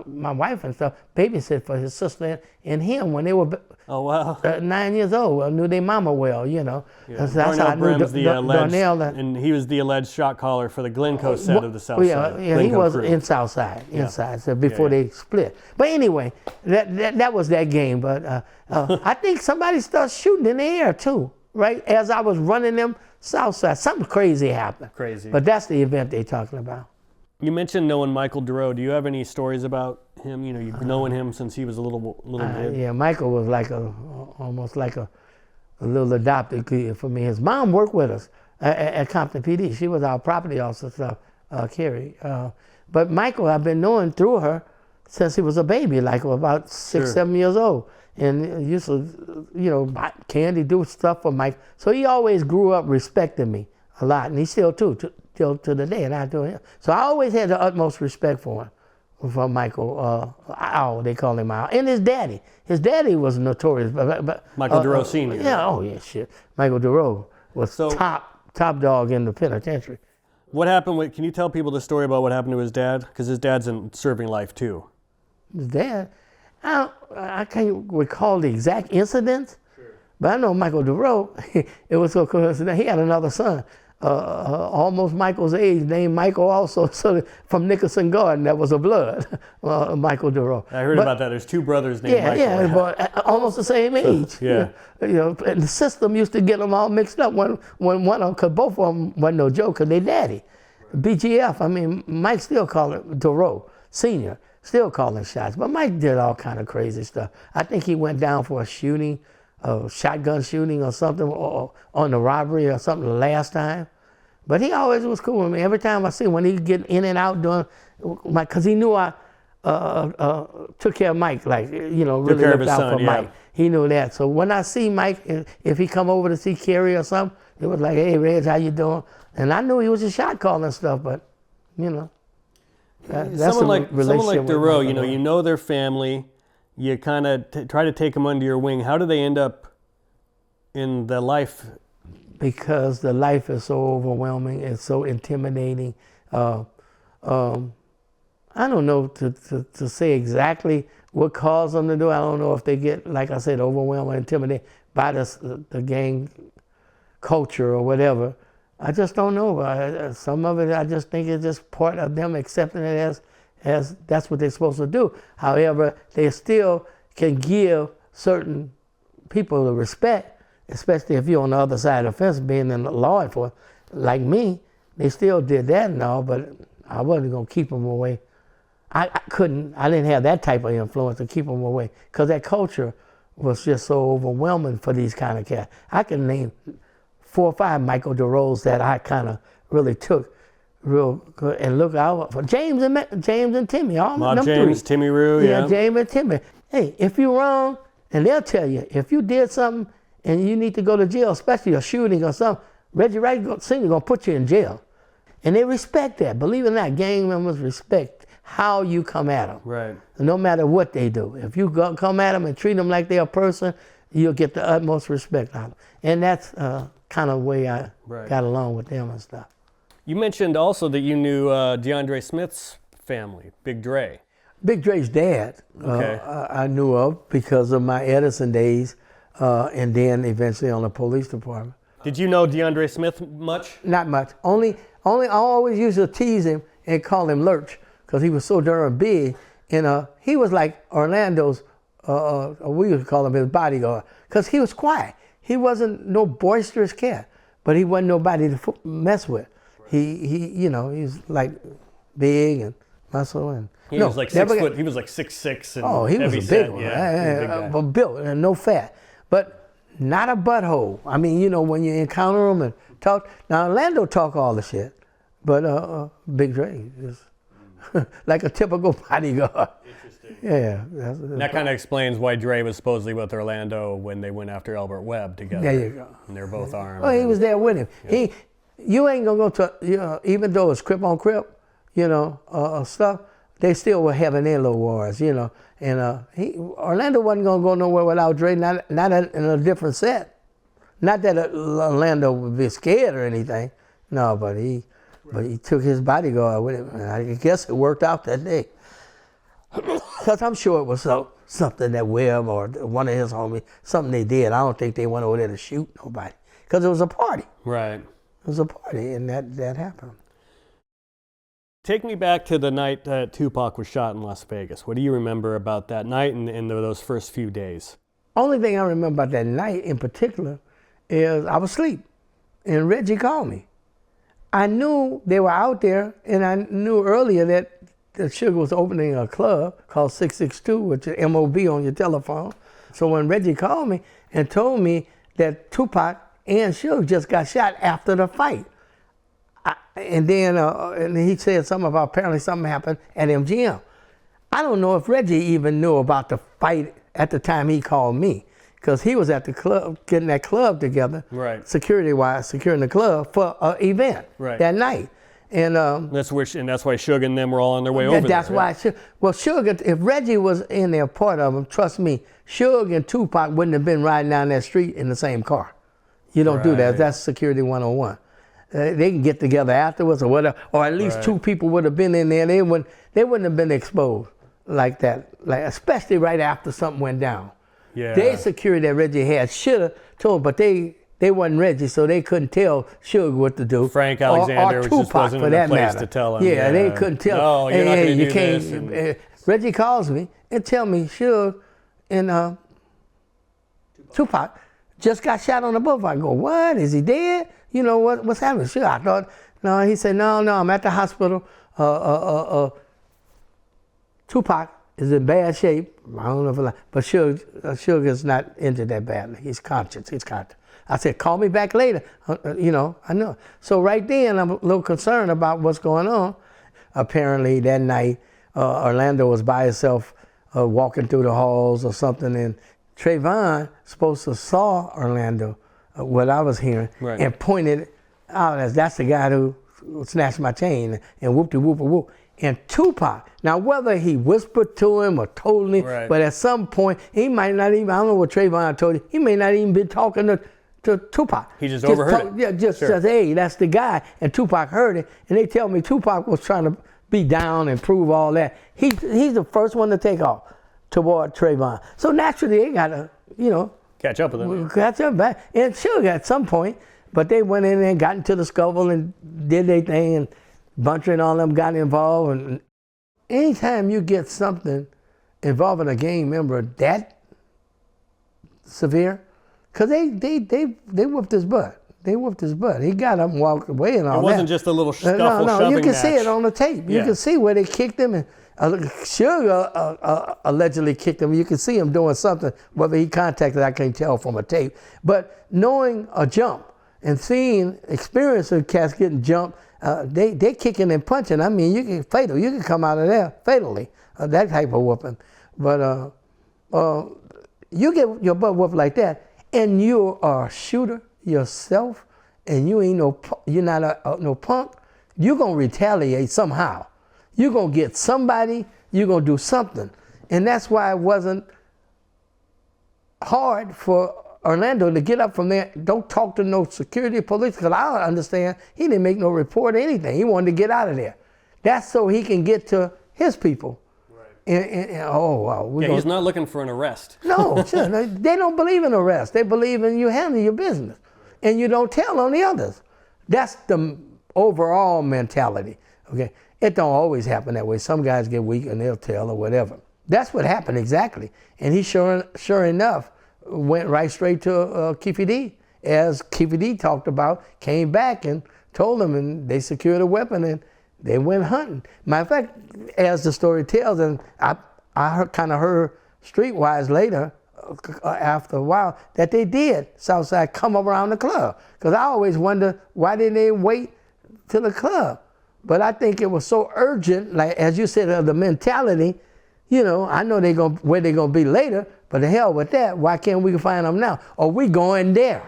my wife and stuff babysit for his sister and him when they were Oh, wow. 9 years old. I knew their mama well, you know. Yeah. That's how I knew Brim's the alleged, Darnell. and he was the alleged shot caller for the Glencoe set of the South Side. Yeah, he Glencoe was crew. in South Side, inside, so before they split. But anyway, that was that game. But I think somebody started shooting in the air too, right? As I was running them South Side, something crazy happened. Crazy. But that's the event they're talking about. You mentioned knowing Michael Duro. Do you have any stories about him? You know, you knowing him since he was a little kid. Yeah, Michael was like almost like a little adopted kid for me. His mom worked with us at Compton PD. She was our property officer, Carrie. But Michael, I've been knowing through her since he was a baby, like about 6, 7 years old. And used to, you know, buy candy, do stuff for Mike. So he always grew up respecting me a lot, and he still till to the day, and I do him. So I always had the utmost respect for him, for Michael. Owl, they call him Owl, and his daddy. His daddy was notorious, but Michael Duro Sr. Yeah, oh yeah, shit. Michael Duro was top dog in the penitentiary. What happened with? Can you tell people the story about what happened to his dad? Because his dad's in serving life too. His dad, I can't recall the exact incident, but I know Michael Duro. It was so coincident. He had another son. Almost Michael's age, named Michael also, so from Nicholson Garden, that was a blood, Michael Duro. I heard about that. There's 2 brothers named Michael. Yeah, but almost the same age. Yeah. You know, and the system used to get them all mixed up when one of them, because both of them wasn't no joke, because they daddy. BGF, I mean, Mike still called it Duro, Senior, still calling shots, but Mike did all kind of crazy stuff. I think he went down for a shooting, a shotgun shooting or something, or on the robbery or something the last time. But he always was cool with me. Every time I see him, when he get in and out doing, because he knew I took care of Mike, like, you know, really looked out for Mike. He knew that. So when I see Mike, if he come over to see Carrie or something, it was like, hey, Reg, how you doing? And I knew he was a shot calling stuff, but, you know. That's someone like Duro, you you know their family. You kind of try to take them under your wing. How do they end up in the life? Because the life is so overwhelming, it's so intimidating. I don't know to say exactly what caused them to do. I don't know if they get, like I said, overwhelmed or intimidated by the gang culture or whatever. I just don't know. Some of it, I just think it's just part of them accepting it as that's what they're supposed to do. However, they still can give certain people the respect, especially if you're on the other side of the fence, being in the law enforcement. Like me, they still did that and all, but I wasn't gonna keep them away. I didn't have that type of influence to keep them away, because that culture was just so overwhelming for these kind of cats. I can name 4 or 5 Michael Duros that I kind of really took real good and look out for. James and Timmy, all them James, 3. Timmy Rue, yeah, James and Timmy. Hey, if you're wrong, and they'll tell you, if you did something and you need to go to jail, especially a shooting or something, Reggie Wright Sr. gonna put you in jail. And they respect that. Believe it or not, gang members respect how you come at them. Right. No matter what they do. If you come at them and treat them like they're a person, you'll get the utmost respect out of them. And that's kind of the way I got along with them and stuff. You mentioned also that you knew DeAndre Smith's family, Big Dre. Big Dre's dad, I knew of because of my Edison days, and then eventually on the police department. Did you know DeAndre Smith much? Not much. Only I always used to tease him and call him Lurch, because he was so darn big, and he was like Orlando's, we would call him his bodyguard, because he was quiet. He wasn't no boisterous cat, but he wasn't nobody to mess with. He you know, he's like big and muscle and. He was like 6 foot. He was like 6'6" and he was heavy a big set. one, Yeah, but built and no fat, but not a butthole. I mean, you know, when you encounter him and talk. Now Orlando talk all the shit, but Big Dre is like a typical bodyguard. Interesting. Yeah. That kind of explains why Dre was supposedly with Orlando when they went after Albert Webb together. There you go. And they're both armed. Oh, he was there with him. Yeah. You ain't gonna go to, you know, even though it's Crip on Crip, you know, stuff, they still were having their little wars, you know. And Orlando wasn't gonna go nowhere without Dre, not in a different set. Not that Orlando would be scared or anything. No, but he took his bodyguard with him, and I guess it worked out that day. Because I'm sure it was something that Webb or one of his homies, something they did. I don't think they went over there to shoot nobody. Because it was a party. Right. It was a party, and that happened. Take me back to the night that Tupac was shot in Las Vegas. What do you remember about that night and those first few days? Only thing I remember about that night in particular is I was asleep, and Reggie called me. I knew they were out there, and I knew earlier that Suge was opening a club called 662, which is MOB on your telephone. So when Reggie called me and told me that Tupac and Suge just got shot after the fight, and then and he said something about apparently something happened at MGM. I don't know if Reggie even knew about the fight at the time he called me, because he was at the club getting that club together, right? Security-wise, securing the club for an event that night. And that's why Suge and them were all on their way over there. That's why. Well, Suge, if Reggie was in there, part of him, trust me, Suge and Tupac wouldn't have been riding down that street in the same car. You don't do that. That's security 101. They can get together afterwards or whatever, or at least two people would have been in there. They wouldn't have been exposed like that, especially right after something went down. Yeah. Their security that Reggie had should have told, but they wasn't Reggie, so they couldn't tell Suge what to do. Frank Alexander or just wasn't in a place to tell him. Yeah, they couldn't tell. No, you're not going to do this. And Reggie calls me and tell me Suge and Tupac just got shot on the boulevard. I go, what? Is he dead? You know, what's happening? Sure, I thought, no, he said, no, I'm at the hospital. Tupac is in bad shape. I don't know if but Suge is not injured that badly. He's conscious. I said, call me back later. I know. So right then, I'm a little concerned about what's going on. Apparently that night, Orlando was by himself walking through the halls or something, and Trayvon supposed to saw Orlando, what I was hearing, and pointed out as that's the guy who snatched my chain and whoop-de-whoop-a-whoop. And Tupac, now whether he whispered to him or told him, but at some point, he might not even, I don't know what Trayvon told you, he may not even be talking to Tupac. He just overheard it. Yeah, says, hey, that's the guy. And Tupac heard it. And they tell me Tupac was trying to be down and prove all that. He's the first one to take off toward Trayvon. So naturally, they got to, catch up with him. Catch up back. And Suge at some point, but they went in there and got into the scuffle and did their thing, and Bountry and all them got involved. And anytime you get something involving a gang member that severe, because they whooped his butt. He got up and walked away and all that. It wasn't just a little scuffle, No, you can match. see it on the tape. You can see where they kicked him. And Suge allegedly kicked him. You can see him doing something. Whether he contacted, I can't tell from a tape. But knowing a jump and experiencing cats getting jumped, they kicking and punching. I mean, you can come out of there fatally, that type of whooping. But you get your butt whooped like that, and you are a shooter yourself, and you're not no punk. You're gonna retaliate somehow. You're gonna get somebody. You're gonna do something, and that's why it wasn't hard for Orlando to get up from there. Don't talk to no security police, because I understand he didn't make no report or anything. He wanted to get out of there. That's so he can get to his people. Right. He's not looking for an arrest. No, sure. They don't believe in arrest. They believe in you handle your business, and you don't tell on the others. That's the overall mentality. Okay, it don't always happen that way. Some guys get weak and they'll tell or whatever. That's what happened exactly. And he sure enough went right straight to Keefy D, as Keefy D talked about, came back and told them, and they secured a weapon and they went hunting. Matter of fact, as the story tells, and I kind of heard streetwise later, after a while, that they did Southside come around the club. Because I always wonder, why didn't they wait till the club? But I think it was so urgent, like as you said, the mentality, I know where they're gonna be later, but the hell with that, why can't we find them now? Or we going there.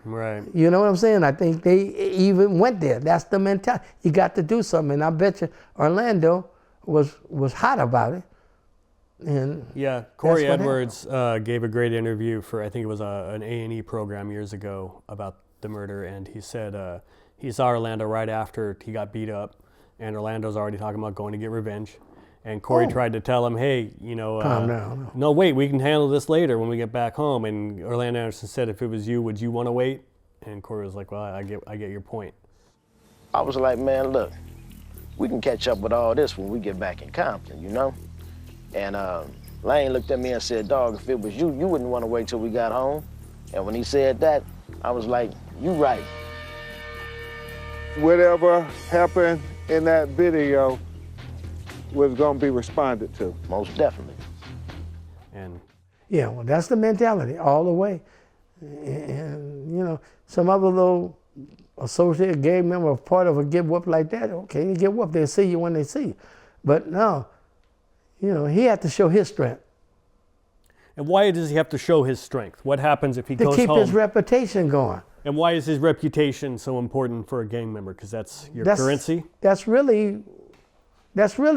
Right. You know what I'm saying? I think they even went there. That's the mentality. You got to do something. And I bet you Orlando was hot about it. And yeah, Corey what Edwards gave a great interview for, I think it was an A&E program years ago about the murder, and he said he saw Orlando right after he got beat up, and Orlando's already talking about going to get revenge. And Corey tried to tell him, hey, you know, calm down. no, wait, we can handle this later when we get back home. And Orlando Anderson said, if it was you, would you want to wait? And Corey was like, well, I get your point. I was like, man, look, we can catch up with all this when we get back in Compton, you know? And Lane looked at me and said, dog, if it was you, you wouldn't want to wait till we got home. And when he said that, I was like, you right. Whatever happened in that video was going to be responded to. Most definitely. And Yeah, well, that's the mentality all the way. And you know, some other little associate gang member, part of a get whooped like that, okay, you get whooped, they'll see you when they see you. But no, you know, he had to show his strength. And why does he have to show his strength? What happens if he goes home? To keep his reputation going. And why is his reputation so important for a gang member? Because that's your currency? That's really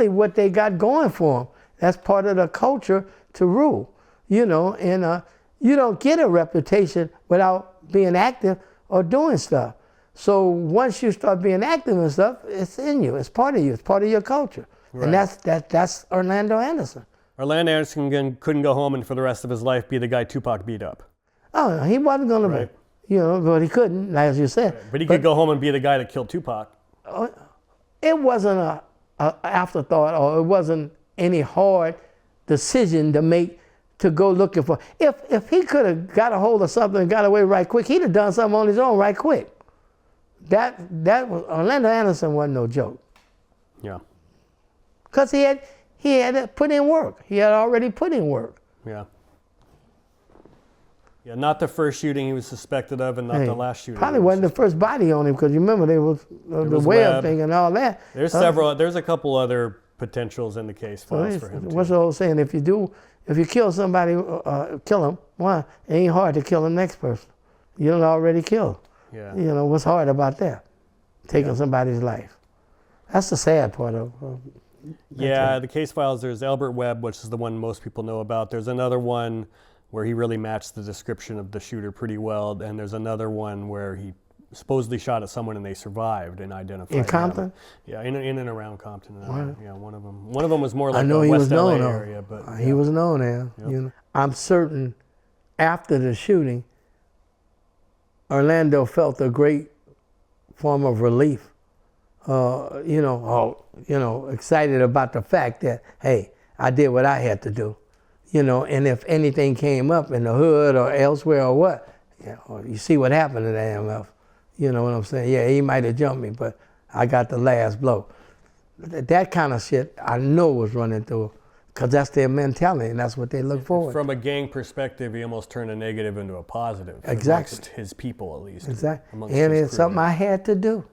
what they got going for them. That's part of the culture to rule, you know, and you don't get a reputation without being active or doing stuff. So once you start being active and stuff, it's in you, it's part of you, it's part of your culture. Right. And that's Orlando Anderson. Orlando Anderson couldn't go home and for the rest of his life be the guy Tupac beat up. Oh, he wasn't going to be, you know, but he couldn't, as you said. Right. But he could go home and be the guy that killed Tupac. It wasn't a afterthought, or it wasn't any hard decision to make to go looking for. If he could have got a hold of something and got away right quick, he'd have done something on his own right quick. That was Orlando Anderson wasn't no joke. Yeah. Because he had put in work. He had already put in work. Yeah. Yeah, not the first shooting he was suspected of, and not the last shooting. Probably wasn't the first body on him, because you remember there was the web thing and all that. There's there's a couple other potentials in the case files for him too. What's the old saying? If you kill somebody, kill him. Why? It ain't hard to kill the next person. You don't already kill. Yeah. You know what's hard about that? Taking somebody's life. That's the sad part of. Yeah, the case files. There's Albert Webb, which is the one most people know about. There's another one where he really matched the description of the shooter pretty well, and there's another one where he supposedly shot at someone and they survived and identified. In Compton? Yeah, in and around Compton. Yeah, one of them. One of them was more like I know the he West was LA known, area, but he was known there. Yep. You know, I'm certain after the shooting, Orlando felt a great form of relief. Excited about the fact that, hey, I did what I had to do. You know, and if anything came up in the hood or elsewhere or what, you see what happened to the AMF. You know what I'm saying? Yeah, he might have jumped me, but I got the last blow. That kind of shit I know was running through, because that's their mentality and that's what they look for. From a gang perspective, he almost turned a negative into a positive. Exactly. Amongst his people, at least. Exactly. And it's something I had to do.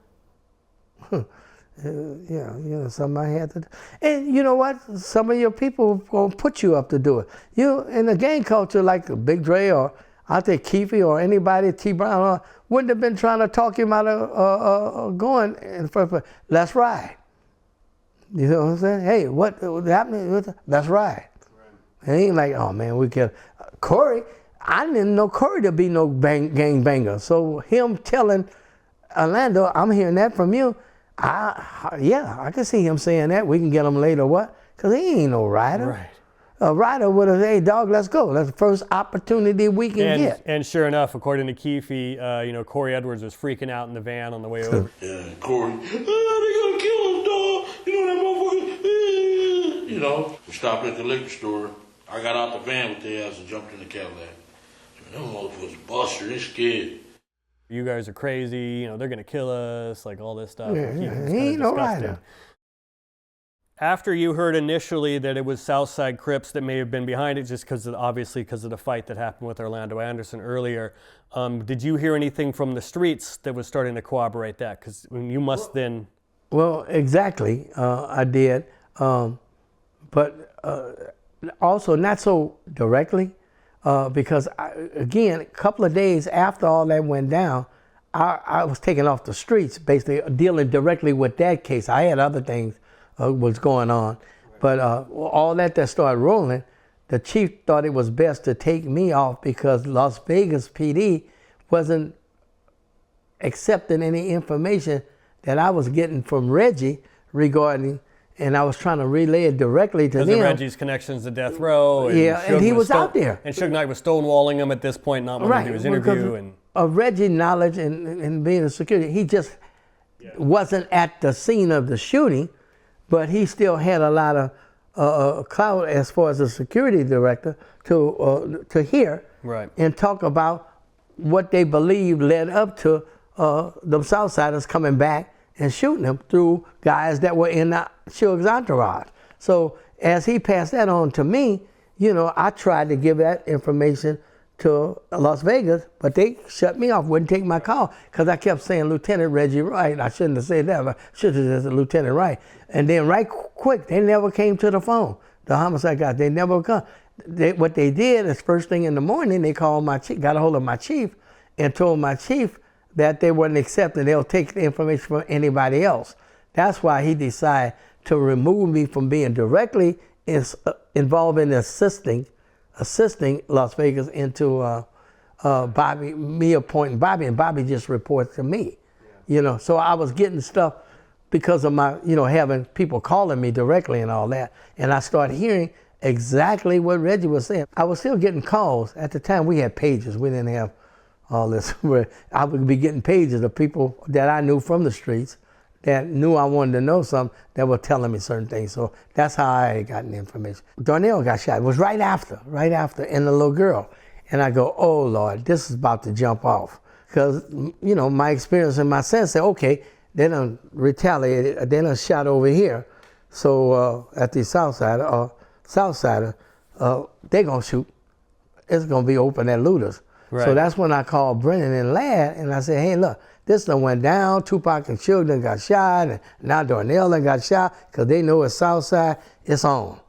Something I had to do. And you know what? Some of your people will put you up to do it. You, in the gang culture, like Big Dre or I think Keefe or anybody, T. Brown, wouldn't have been trying to talk him out of going in the first place. Let's ride. You know what I'm saying? Hey, what happened? Let's ride. It ain't like, oh man, we killed Corey. I didn't know Corey to be no gang banger. So him telling Orlando, I'm hearing that from you. I can see him saying that. We can get him later, what? Because he ain't no rider. Right. A rider would have, hey, dog, let's go. That's the first opportunity we can get. And sure enough, according to Keefe, Corey Edwards was freaking out in the van on the way over. Yeah, Corey, they gonna kill him, dog. You know that motherfucker. We stopped at the liquor store. I got out the van with their ass and jumped in the Cadillac. Them motherfuckers buster, they scared. You guys are crazy, they're gonna kill us, like all this stuff. Yeah, he ain't no rider. After you heard initially that it was South Side Crips that may have been behind it, just because of the fight that happened with Orlando Anderson earlier, did you hear anything from the streets that was starting to corroborate that? Because you must then. Well, exactly, I did, but also not so directly. Because, again, a couple of days after all that went down, I was taken off the streets, basically dealing directly with that case. I had other things was going on. But all that started rolling, the chief thought it was best to take me off because Las Vegas PD wasn't accepting any information that I was getting from Reggie regarding, and I was trying to relay it directly to them. Because of Reggie's connections to death row. And yeah, and he was out there. And Suge Knight was stonewalling him at this point, not wanting to do his interview. And of Reggie's knowledge and being a security, he just wasn't at the scene of the shooting, but he still had a lot of clout as far as the security director to hear and talk about what they believed led up to the Southsiders coming back and shooting them through guys that were in Suge's entourage. So as he passed that on to me, I tried to give that information to Las Vegas, but they shut me off, wouldn't take my call, because I kept saying Lieutenant Reggie Wright. I shouldn't have said that, but I should have said Lieutenant Wright. And then right quick, they never came to the phone. The homicide guys, they never come. What they did is first thing in the morning, they called my chief, got a hold of my chief, and told my chief that they wouldn't accept it. They'll take the information from anybody else. That's why he decided to remove me from being directly involved in assisting Las Vegas into Bobby, me appointing Bobby, and Bobby just reports to me. So I was getting stuff because of my, having people calling me directly and all that. And I started hearing exactly what Reggie was saying. I was still getting calls. At the time, we had pages. We didn't have all this, where I would be getting pages of people that I knew from the streets that knew I wanted to know something that were telling me certain things. So that's how I had gotten the information. Darnell got shot. It was right after, and the little girl. And I go, oh Lord, this is about to jump off. Because, my experience and my sense said, okay, they done retaliated, they done shot over here. So at the Southsider, they gonna shoot. It's gonna be open at Looters. Right. So that's when I called Brennan and Ladd, and I said, hey, look, this done went down. Tupac and Suge done got shot, and now Darnell done got shot, because they know it's Southside, it's on.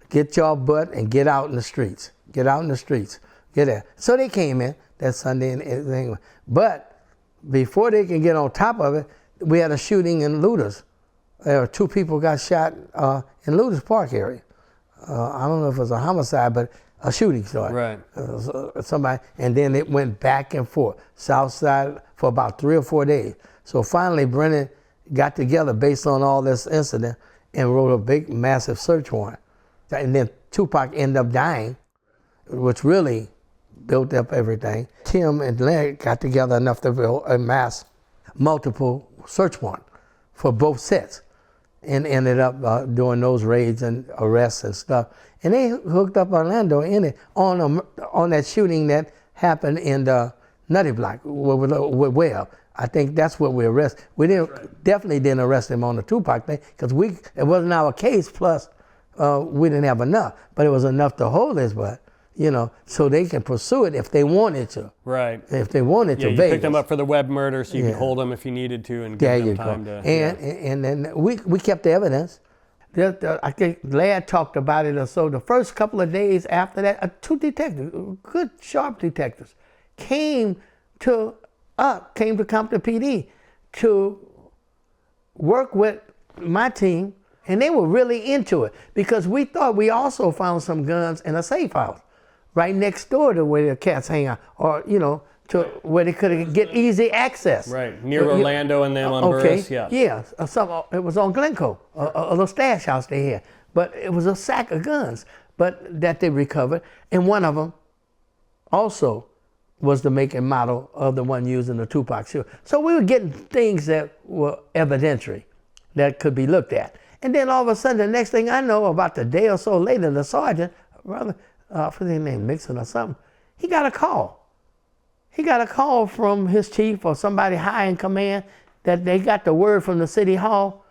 Get your butt and get out in the streets. Get out in the streets. Get there. So they came in that Sunday and everything. But before they can get on top of it, we had a shooting in Looters. There were 2 people got shot in Looters Park area. I don't know if it was a homicide, but a shooting started. Right. Somebody, and then it went back and forth, Southside, for about 3 or 4 days. So finally, Brennan got together based on all this incident and wrote a big, massive search warrant. And then Tupac ended up dying, which really built up everything. Tim and Larry got together enough to amass multiple search warrants for both sets, and ended up doing those raids and arrests and stuff. And they hooked up Orlando in it on that shooting that happened in the Nutty Block with Webb. I think that's what we arrested. We definitely didn't arrest him on the Tupac thing, because it wasn't our case. Plus, we didn't have enough, but it was enough to hold his butt. So they can pursue it if they wanted to. Right. If they wanted to. You picked them up for the Webb murder, so you could hold them if you needed to and give them time to. And then we kept the evidence. I think Ladd talked about it or so. The first couple of days after that, 2 detectives, good, sharp detectives, came to Compton PD to work with my team, and they were really into it, because we thought we also found some guns in a safe house right next door to where the cats hang out, or to where they could get easy access. Right, near Orlando and them on Burris, yeah. Yeah, it was on Glencoe, a little stash house they had. But it was a sack of guns that they recovered, and one of them also was the make and model of the one used in the Tupac shoot. So we were getting things that were evidentiary that could be looked at. And then all of a sudden, the next thing I know, about a day or so later, the sergeant, I forget his name, Mixon or something, he got a call. He got a call from his chief or somebody high in command that they got the word from the city hall,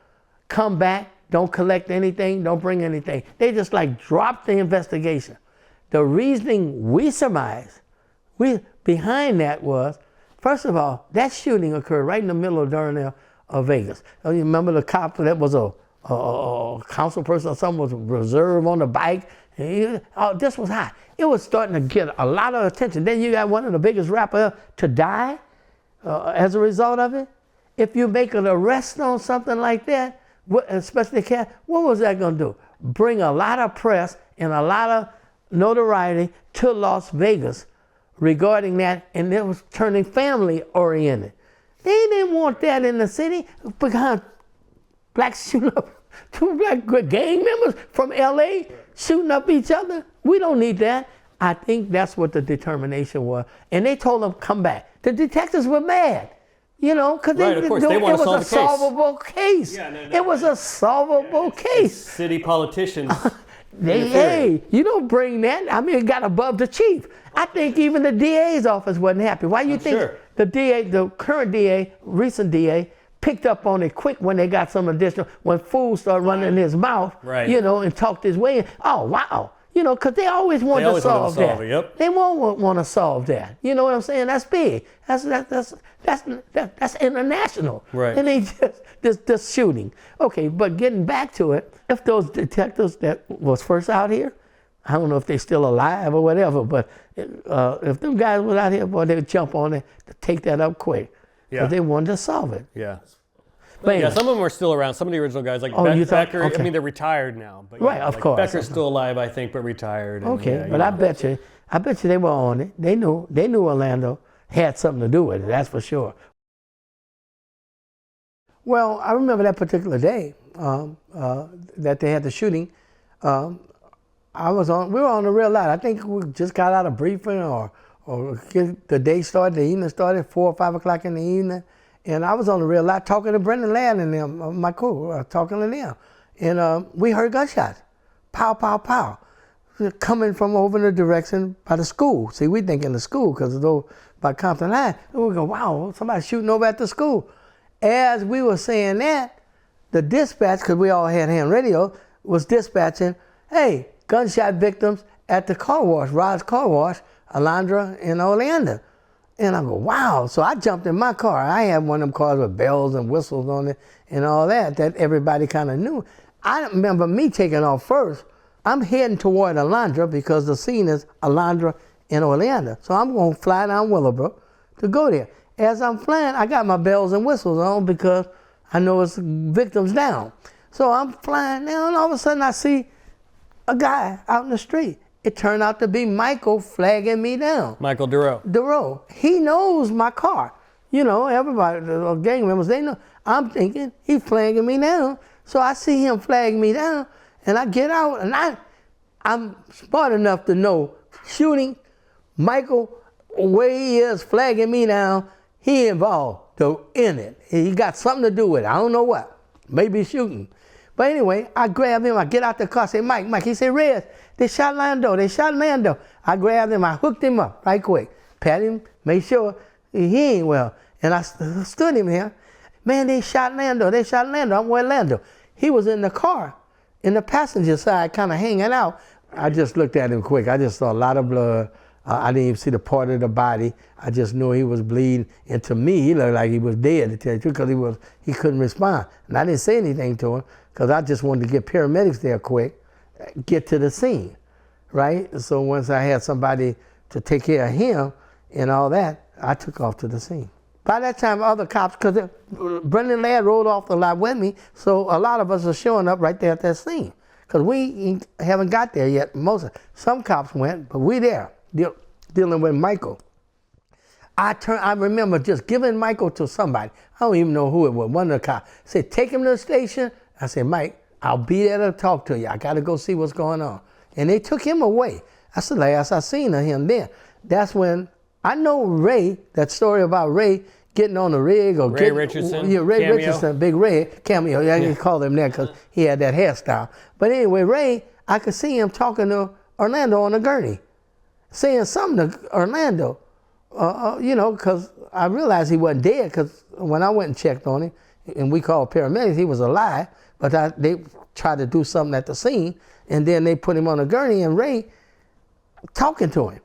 come back, don't collect anything, don't bring anything. They just dropped the investigation. The reasoning we surmised behind that was, first of all, that shooting occurred right in the middle of Darnell, Vegas. You remember the cop that was a council person or something, was reserve on the bike. This was hot. It was starting to get a lot of attention. Then you got one of the biggest rappers to die as a result of it. If you make an arrest on something like that, especially cat, what was that going to do? bring a lot of press and a lot of notoriety to Las Vegas regarding that, and it was turning family oriented. They didn't want that in the city because blacks shooting up, two black gang members from LA shooting up each other. We don't need that. I think that's what the determination was. And they told them, come back. The detectives were mad, you know, because Right, they it want to was solve a the case. solvable case. Yeah, no, it was a solvable case. City politicians. Hey, you don't bring that. I mean, it got above the chief. I think even the DA's office wasn't happy. Why you think sure. the DA, the current DA, recent DA, picked up on it quick when they got some additional, when fools started running his mouth, Right. you know, and talked his way in. Oh, wow. You know, because they always want to solve that. Yep. They won't want to solve that. You know what I'm saying? That's big. That's international. Right. And they just shooting. Okay, but getting back to it, if those detectives that was first out here, I don't know if they're still alive or whatever, but if them guys was out here, boy, they would jump on it to take that up quick. Yeah. But they wanted to solve it. Yeah. But Yeah, anyway. some of them are still around. Some of the original guys, like you thought- Becker, okay. I mean, they're retired now. But Right, yeah, of like course. Becker's still alive, I think, but retired. And Okay, yeah, but I bet you they were on it. They knew Orlando had something to do with it, that's for sure. Well, I remember that particular day that they had the shooting. We were on the real light. I think we just got out of briefing or the day started, the evening started, 4 or 5 o'clock in the evening. And I was on the real light talking to Brendan Ladd and them, my crew, talking to them. And we heard gunshots. Pow, pow, pow. Coming from over in the direction by the school. See, we think in the school because it's over by Compton High. And we go, wow, somebody's shooting over at the school. As we were saying that, the dispatch, because we all had hand radio, was dispatching, hey, gunshot victims at the car wash, Rod's Car Wash, Alondra in Orlando. And I go, wow. So I jumped in my car. I had one of them cars with bells and whistles on it and all that everybody kind of knew. I remember me taking off first. I'm heading toward Alondra because the scene is Alondra in Orlando. So I'm going to fly down Willowbrook to go there. As I'm flying, I got my bells and whistles on because I know it's victims down. So I'm flying down and all of a sudden I see a guy out in the street. It turned out to be Michael flagging me down. Michael Duro. He knows my car. You know, everybody, the gang members, they know. I'm thinking he's flagging me down. So I see him flag me down and I get out and I'm smart enough to know shooting Michael where he is flagging me down, he involved in it. He got something to do with it. I don't know what. Maybe shooting. But anyway, I grab him, I get out the car, say, Mike. He said, Rez, they shot Lando. I grabbed him, I hooked him up right quick. Pat him, made sure he ain't well. And I stood him here. Man, they shot Lando. I'm with Lando. He was in the car, in the passenger side, kind of hanging out. I just looked at him quick. I just saw a lot of blood. I didn't even see the part of the body. I just knew he was bleeding. And to me, he looked like he was dead, to tell you the truth, because he couldn't respond. And I didn't say anything to him, because I just wanted to get paramedics there quick, get to the scene, right? So once I had somebody to take care of him and all that, I took off to the scene. By that time, other cops, because Brendan Ladd rode off the lot with me, so a lot of us are showing up right there at that scene. Because we haven't got there yet. Some cops went, but we there, dealing with Michael. I remember just giving Michael to somebody. I don't even know who it was, one of the cops. Said, take him to the station. I said, Mike, I'll be there to talk to you. I got to go see what's going on. And they took him away. That's the last I seen of him then. That's when I know Ray, that story about Ray getting on the rig. Or Ray Richardson. Yeah, Ray Cameo. Richardson, Big Ray, cameo. I can call him that because he had that hairstyle. But anyway, Ray, I could see him talking to Orlando on the gurney, saying something to Orlando, you know, because I realized he wasn't dead, because when I went and checked on him, and we called paramedics, he was alive, but they tried to do something at the scene, and then they put him on a gurney, and Ray talking to him,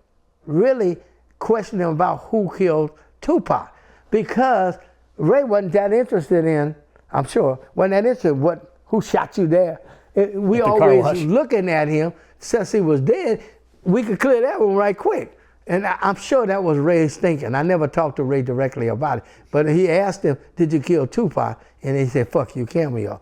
really questioning him about who killed Tupac, because Ray wasn't that interested in, I'm sure, wasn't that interested in who shot you there. We always looking at him, since he was dead, we could clear that one right quick. And I'm sure that was Ray's thinking. I never talked to Ray directly about it. But he asked him, did you kill Tupac? And he said, fuck you, cameo.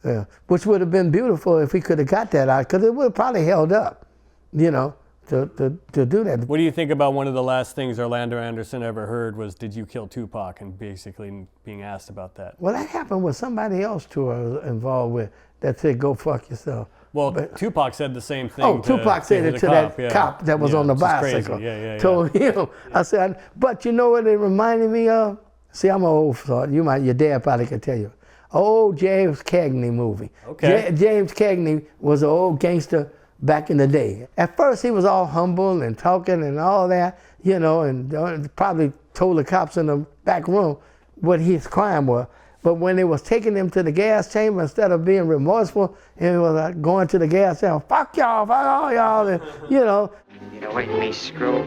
Yeah. Which would have been beautiful if we could have got that out, because it would have probably held up, you know, to do that. What do you think about one of the last things Orlando Anderson ever heard was, "Did you kill Tupac?" and basically being asked about that? Well, that happened with somebody else too I was involved with that said, "Go fuck yourself." Well, Tupac said the same thing. Oh, Tupac said it to that cop that was on the bicycle. Yeah. Told him. I said, but you know what it reminded me of? See, I'm an old sort. Your dad probably could tell you. Old James Cagney movie. Okay. James Cagney was an old gangster back in the day. At first, he was all humble and talking and all that, you know, and probably told the cops in the back room what his crime was. But when they was taking him to the gas chamber, instead of being remorseful, and was like going to the gas chamber, fuck y'all, fuck all y'all, and, you know. You waiting me, screw?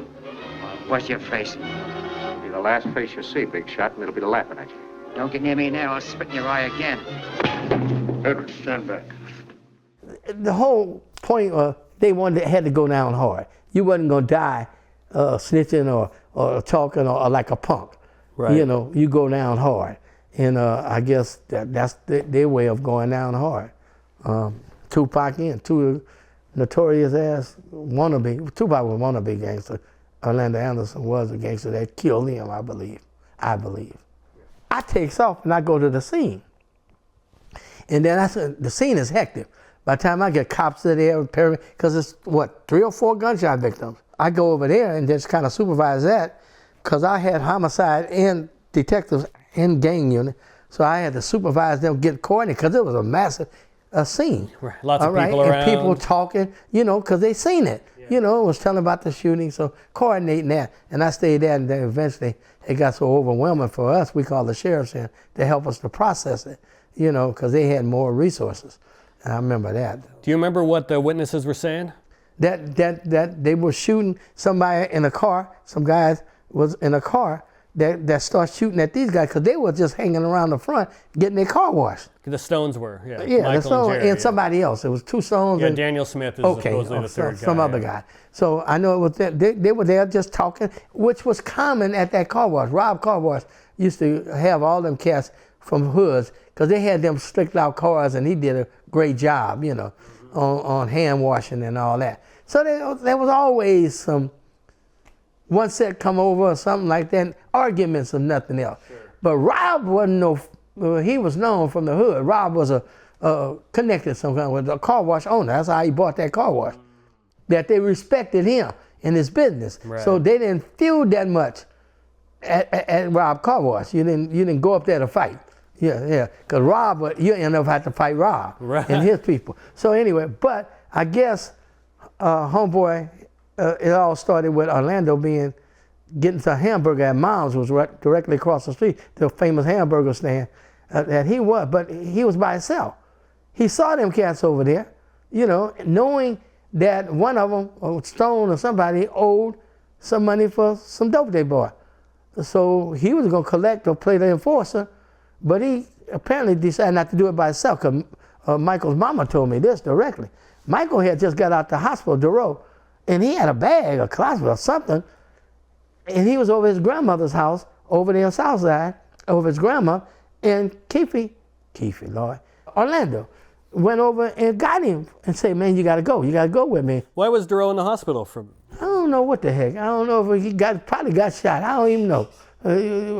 What's your face? It'll be the last face you see, big shot, and it'll be the laughing at you. Don't get near me now, I'll spit in your eye again. Edward, stand back. The whole point was they had to go down hard. You wasn't gonna die snitching or talking or like a punk. Right. You know, you go down hard. And I guess that's their way of going down hard. Tupac and two notorious ass wannabe. Tupac was a wannabe gangster. Orlando Anderson was a gangster that killed him, I believe. I takes off and I go to the scene. And then the scene is hectic. By the time I get cops there, because it's 3 or 4 gunshot victims. I go over there and just kind of supervise that, because I had homicide and detectives in gang unit, so I had to supervise them get coordinated, because it was a massive scene. Right. Lots of people around. And people talking, you know, because they seen it. Yeah. You know, it was telling about the shooting, so coordinating that. And I stayed there, and then eventually it got so overwhelming for us, we called the sheriffs in to help us to process it, you know, because they had more resources. And I remember that. Do you remember what the witnesses were saying? That they were shooting somebody in a car, some guys was in a car, that started shooting at these guys because they were just hanging around the front getting their car washed. The Stones were, yeah. Yeah, Michael the Stones and Jerry, somebody else. It was 2 Stones. Yeah, and Daniel Smith is supposedly the third guy. Some other guy. So I know it was they were there just talking, which was common at that car wash. Rob Car Wash used to have all them cats from hoods because they had them slicked out cars, and he did a great job, you know, on hand washing and all that. So there was always some one set come over or something like that, arguments or nothing else. Sure. But Rob wasn't he was known from the hood. Rob was connected some kind with a car wash owner. That's how he bought that car wash. That they respected him in his business. Right. So they didn't feud that much at Rob Car Wash. You didn't go up there to fight. Yeah. Because Rob, you end up having to fight Rob and his people. So anyway, but I guess homeboy, it all started with Orlando getting to a hamburger at Mom's, was right directly across the street, the famous hamburger stand that he was, but he was by himself. He saw them cats over there, you know, knowing that one of them, Stone or somebody, owed some money for some dope they bought. So he was gonna collect or play the enforcer, but he apparently decided not to do it by himself, because Michael's mama told me this directly. Michael had just got out the hospital, Duro, and he had a bag, a closet or something, and he was over his grandmother's house over there on South Side, over his grandma, and Keefe, Lord, Orlando, went over and got him and said, man, you gotta go with me. Why was Duro in the hospital from? I don't know what the heck. I don't know if he probably got shot. I don't even know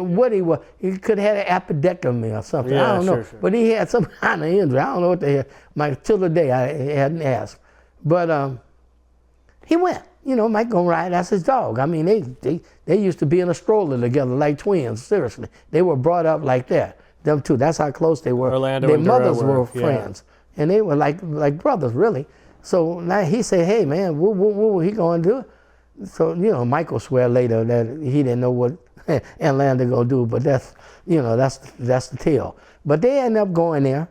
what he was. He could have had an appendectomy or something. Yeah, I don't know. Sure. But he had some kind of injury. I don't know what the heck. Till the day I hadn't asked. But he went. You know, Mike gonna ride. That's his dog. I mean, they used to be in a stroller together like twins. Seriously, they were brought up like that. Them two. That's how close they were. Orlando Their and Duro mothers were friends, and they were like brothers, really. So now he said, "Hey, man, what he gonna do?" So you know, Michael swear later that he didn't know what Orlando gonna do, but that's the tale. But they ended up going there,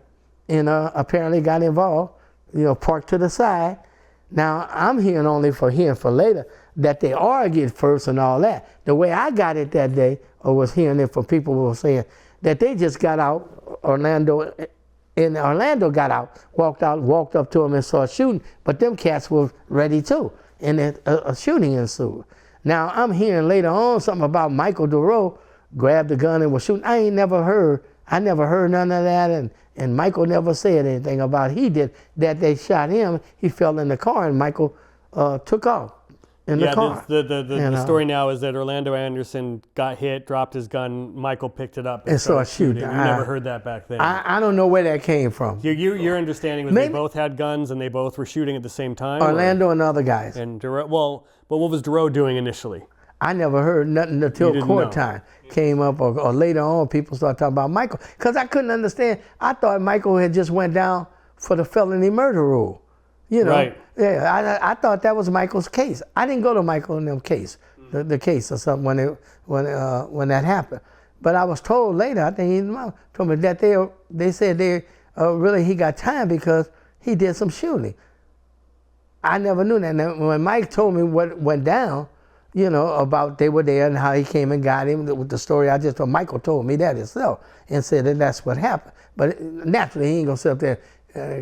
and apparently got involved. You know, parked to the side. Now, I'm hearing for later that they argued first and all that. The way I got it that day, or was hearing it from people who were saying that they just got out, Orlando got out, walked up to him and started shooting, but them cats were ready too, and a shooting ensued. Now, I'm hearing later on something about Michael Duro grabbed the gun and was shooting. I ain't never heard I never heard none of that, and Michael never said anything about it. He did that. They shot him. He fell in the car, and Michael took off in the car. The story now is that Orlando Anderson got hit, dropped his gun. Michael picked it up and started shooting. You never heard that back then. I don't know where that came from. Your understanding was they both had guns and they both were shooting at the same time? Orlando and other guys. And Daroe, but what was Daroe doing initially? I never heard nothing until court time came up, or later on people started talking about Michael, because I couldn't understand. I thought Michael had just went down for the felony murder rule. You know, right. Yeah, I thought that was Michael's case. I didn't go to Michael in them case, the case or something when that happened. But I was told later, I think his mom told me that they said really he got time because he did some shooting. I never knew that. Now, when Mike told me what went down, you know, about they were there and how he came and got him with the story I just told, Michael told me that himself and said that that's what happened. But naturally, he ain't gonna sit up there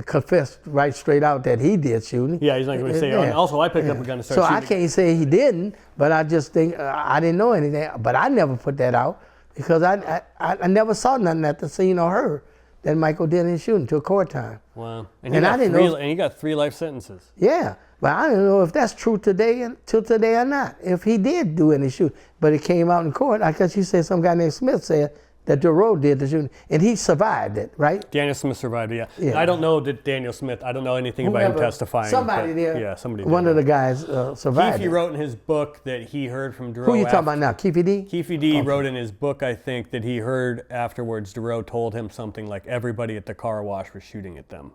confess right straight out that he did shooting. Yeah, he's not going to say, also I picked up a gun and started shooting. So I can't say he didn't, but I just think, I didn't know anything. But I never put that out because I never saw nothing at the scene or heard that Michael did any shooting till court time. Wow. And he got 3 life sentences. Yeah, but I don't know if that's true till today or not, if he did do any shooting. But it came out in court. I guess you said some guy named Smith said that Daroe did the shooting, and he survived it, right? Daniel Smith survived it, yeah. I don't know that Daniel Smith, I don't know anything about him testifying. Somebody there, yeah, somebody one of the guys survived Keefe wrote in his book that he heard from Daroe. Who are you talking about now, Keefe D? Keefe D wrote in his book, I think, that he heard afterwards Daroe told him something like everybody at the car wash was shooting at them.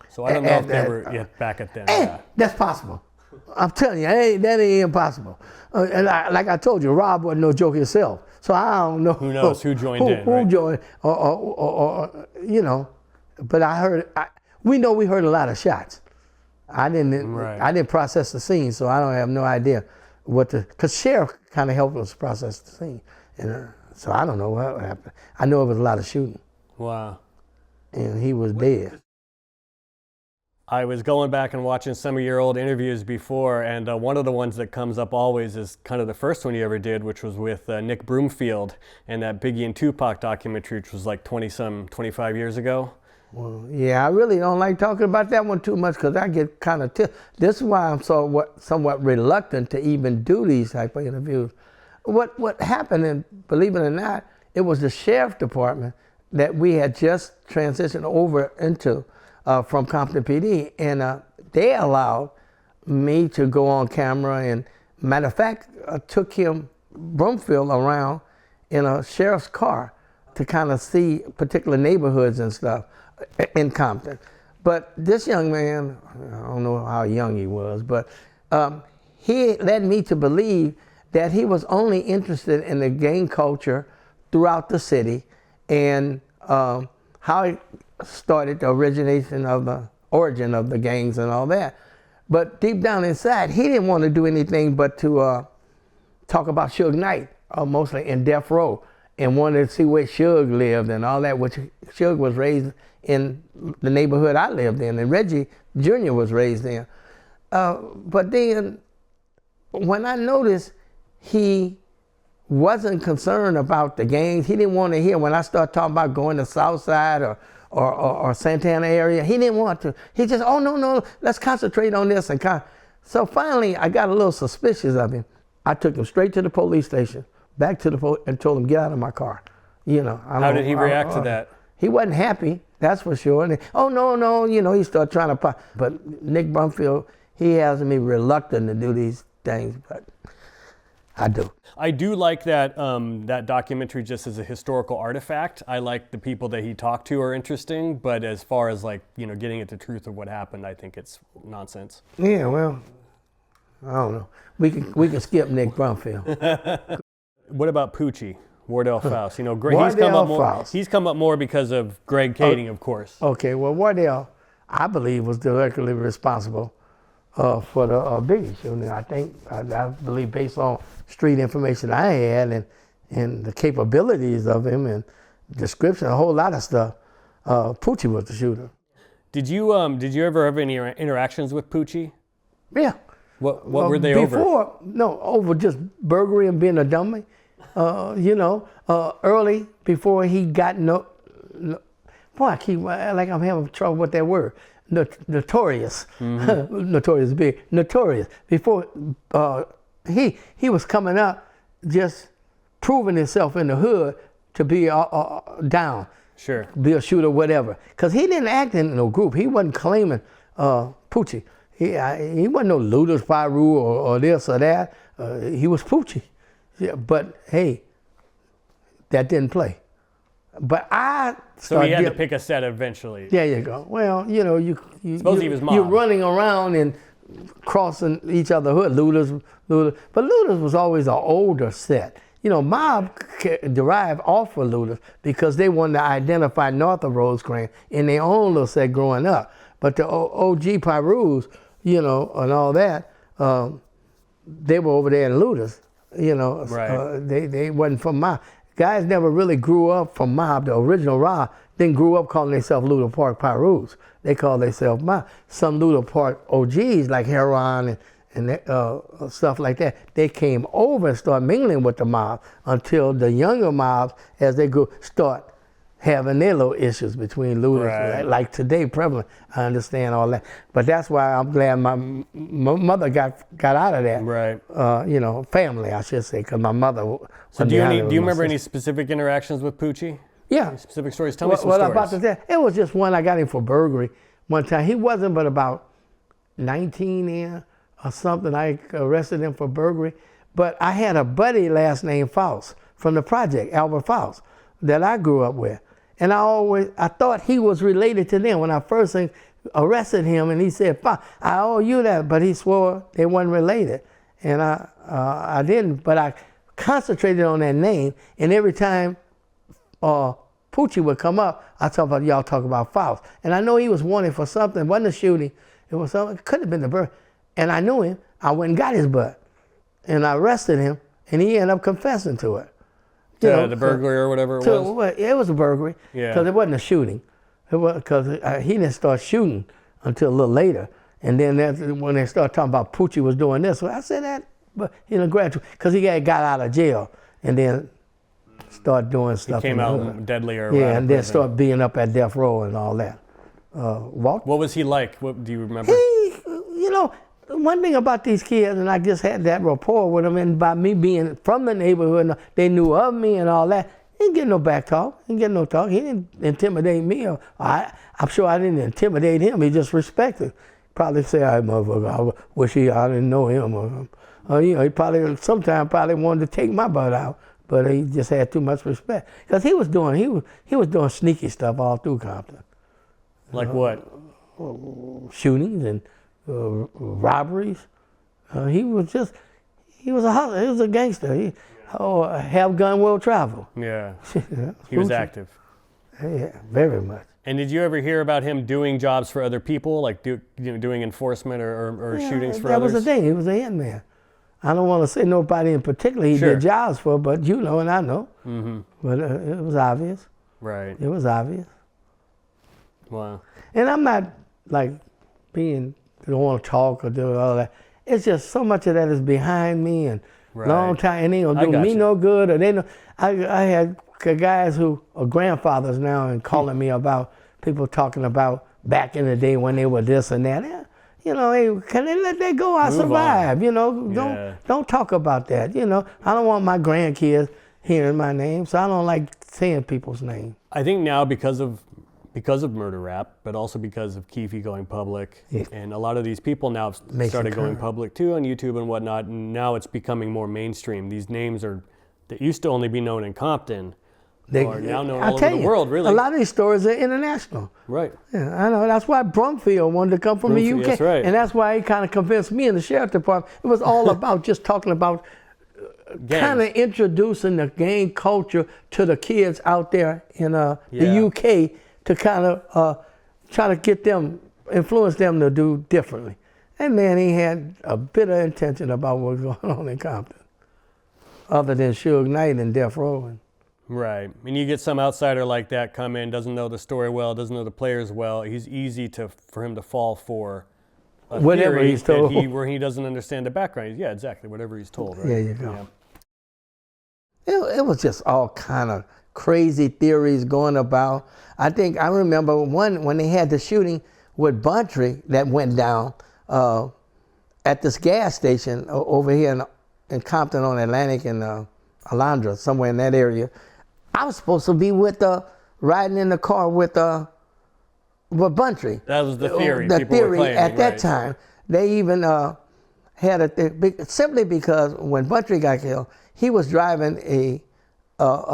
So I don't know if they were back at them. That's possible. I'm telling you, that ain't impossible. And like I told you, Rob wasn't no joke himself. So I don't know. Who knows who joined in? Who joined? Or you know. But I heard. We heard a lot of shots. I didn't process the scene, so I don't have no idea because sheriff kind of helped us process the scene, and so I don't know what happened. I know it was a lot of shooting. Wow. And he was dead. I was going back and watching some of your old interviews before, and one of the ones that comes up always is kind of the first one you ever did, which was with Nick Broomfield and that Biggie and Tupac documentary, which was like 25 years ago. Well, yeah, I really don't like talking about that one too much because I get kind of this is why I'm somewhat reluctant to even do these type of interviews. What happened, and believe it or not, it was the sheriff department that we had just transitioned over into from Compton PD, and they allowed me to go on camera, and matter of fact, I took Broomfield around in a sheriff's car to kind of see particular neighborhoods and stuff in Compton. But this young man, I don't know how young he was, but he led me to believe that he was only interested in the gang culture throughout the city and how it started the origin of the gangs and all that. But deep down inside, he didn't want to do anything but to talk about Suge Knight, mostly in Death Row, and wanted to see where Suge lived and all that, which Suge was raised in the neighborhood I lived in, and Reggie Jr. was raised in. But then, when I noticed he wasn't concerned about the gangs, he didn't want to hear when I started talking about going to South Side or Santana area, he didn't want to. He just, oh, no, let's concentrate on this. So finally, I got a little suspicious of him. I took him straight to the police station, back to the police, and told him, get out of my car. You know. How did he react to that? He wasn't happy, that's for sure. And no, he started trying to But Nick Broomfield, he has me reluctant to do these things, but I do. I do like that that documentary just as a historical artifact. I like the people that he talked to are interesting, but as far as getting at the truth of what happened, I think it's nonsense. Yeah, well, I don't know. We can skip Nick Broomfield. What about Poochie? Wardell Faust, Wardell he's come up more because of Greg Kading, of course. Okay, well, Wardell, I believe, was directly responsible for the Biggie shooting. I believe, based on street information I had and the capabilities of him and description, a whole lot of stuff, Poochie was the shooter. Did you ever have any interactions with Poochie? Yeah. What were they over? Over just burglary and being a dummy. Early, before he got boy, I keep like I'm having trouble with that word. Notorious, notorious big, notorious. Before he was coming up, just proving himself in the hood to be down, Sure, be a shooter, whatever. Cause he didn't act in no group. He wasn't claiming Poochie. He wasn't no Ludus Pyru or this or that. He was Poochie. Yeah, but hey, that didn't play. But so he had to pick a set eventually. There you go. Well, you know, you Suppose he was mob. You're running around and crossing each other's hood. Ludus. But Ludus was always an older set. You know, mob derived off of Ludus because they wanted to identify north of Rosecrans in their own little set growing up. But the OG Pirus, you know, and all that, they were over there in Ludus. You know, right. They wasn't from mob. Guys never really grew up from mob. The original Ra didn't grow up calling themselves Luda Park Pirus. They called themselves mob. Some Luda Park OGs like Heron and stuff like that, they came over and started mingling with the mob until the younger mobs, as they go, start having their little issues between Ludas. Right. Like today, prevalent. I understand all that. But that's why I'm glad my mother got out of that. Right. You know, family, I should say, because my mother. So do you remember any specific interactions with Poochie? Yeah. Any specific stories? Tell me some what stories. About to say, it was just one I got him for burglary one time. He wasn't but about 19 then or something. I arrested him for burglary. But I had a buddy last name Faust from the project, Albert Faust, that I grew up with. And I thought he was related to them when I first arrested him, and he said, I owe you that, but he swore they weren't related. And I didn't, but I concentrated on that name, and every time Poochie would come up, y'all talk about Faust. And I know he was wanted for something. It wasn't a shooting. It was something. It could have been the birth. And I knew him. I went and got his butt. And I arrested him, and he ended up confessing to it. You know, the burglary or whatever it was? Well, it was a burglary. Yeah. Because it wasn't a shooting. It was because he didn't start shooting until a little later. And then when they started talking about Poochie was doing this, well, I said that, but graduate, because he got out of jail and then started doing stuff. He came out deadlier. Yeah, and then started being up at death row and all that. What was he like? What do you remember? One thing about these kids, and I just had that rapport with them, and by me being from the neighborhood, they knew of me and all that. He didn't get no back talk. He didn't get no talk. He didn't intimidate me. I'm sure I didn't intimidate him. He just respected. Probably say, "I motherfucker, I wish I didn't know him." He probably wanted to take my butt out, but he just had too much respect because he was doing sneaky stuff all through Compton. Like what? Shootings and robberies. He was a hustler. He was a gangster. Have gun will travel. Yeah. He was active. Yeah, very much. And did you ever hear about him doing jobs for other people, like doing enforcement or shootings for others? That was the thing. He was a hitman. I don't want to say nobody in particular he did jobs for, but you know and I know. Mm-hmm. But it was obvious. Right. It was obvious. Wow. And I'm not like don't want to talk or do all that. It's just so much of that is behind me and long time, and they don't do me no good. Or they know. I had guys who are grandfathers now and calling me about people talking about back in the day when they were this and that. Hey, can they let that go? I survived. Don't talk about that. I don't want my grandkids hearing my name, so I don't like saying people's names. I think now because of murder rap, but also because of Keefe going public, and a lot of these people now have started going public too on YouTube and whatnot, and now it's becoming more mainstream. These names that used to only be known in Compton are now known all over the world, really. A lot of these stories are international. Right. Yeah, I know. That's why Brumfield wanted to come from the UK. That's right. And that's why he kind of convinced me in the sheriff department. It was all about just talking about kind of introducing the gang culture to the kids out there in the UK to kind of try to influence them to do differently. And man, he had a bit of intention about what was going on in Compton, other than Suge Knight and Death Row. Right. And you get some outsider like that come in, doesn't know the story well, doesn't know the players well. He's easy for him to fall for a whatever theory he's told. where he doesn't understand the background. Yeah, exactly. Whatever he's told, right? There you go. Yeah. It was just all kind of crazy theories going about. I remember one when they had the shooting with Bountry that went down at this gas station over here in Compton on Atlantic and Alondra, somewhere in that area. I was supposed to be riding in the car with Bountry. That was the theory. The people were theory claiming, at that right. time. They even had simply because when Bountry got killed, he was driving a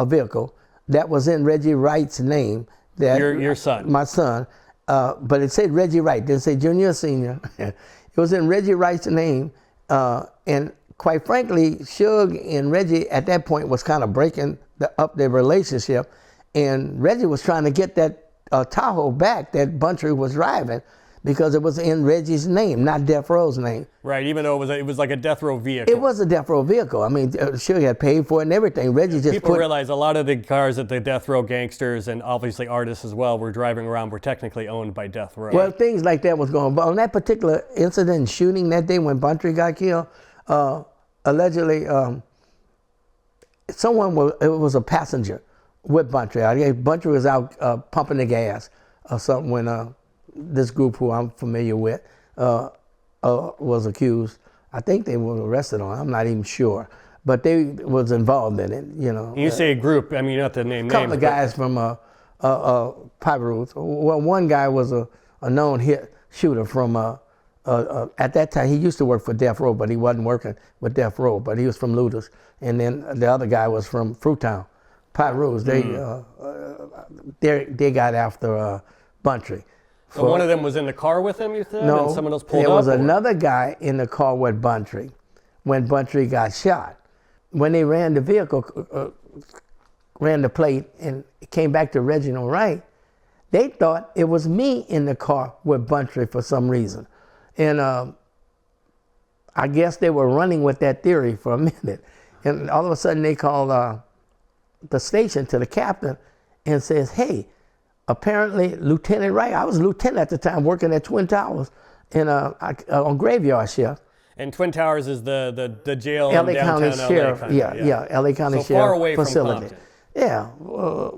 vehicle that was in Reggie Wright's name. That Your son. My son. But it said Reggie Wright, didn't say junior or senior. It was in Reggie Wright's name. And quite frankly, Suge and Reggie at that point was kind of breaking up their relationship. And Reggie was trying to get that Tahoe back that Bountry was driving because it was in Reggie's name, not Death Row's name. Right, even though it was like a death row vehicle. It was a death row vehicle. I mean, Suge had paid for it and everything. Reggie just People realize a lot of the cars that the death row gangsters and obviously artists as well were driving around were technically owned by death row. Well, things like that was going on. But on that particular incident and shooting that day when Bountry got killed, allegedly it was a passenger with Bountry. Bountry was out pumping the gas or something when this group who I'm familiar with was accused. I think they were arrested on it. I'm not even sure. But they was involved in it, you know. You say a group, I mean, you don't have to name names. A couple of guys from Pirus. Well, one guy was a known hit shooter from, at that time, he used to work for Death Row, but he wasn't working with Death Row, but he was from Looters. And then the other guy was from Fruitown. Pirus, they got after Bountry. So one of them was in the car with him, you said? No, and someone else pulled up? There was another guy in the car with Bountry when Bountry got shot. When they ran the vehicle, ran the plate, and it came back to Reginald Wright, they thought it was me in the car with Bountry for some reason. And I guess they were running with that theory for a minute. And all of a sudden they called the station to the captain and says, hey, apparently Lieutenant Wright, I was a lieutenant at the time working at Twin Towers on graveyard shift. And Twin Towers is the jail LA in downtown County LA. Sheriff, Kind of, yeah, LA County so Sheriff far away facility. From Compton. Yeah,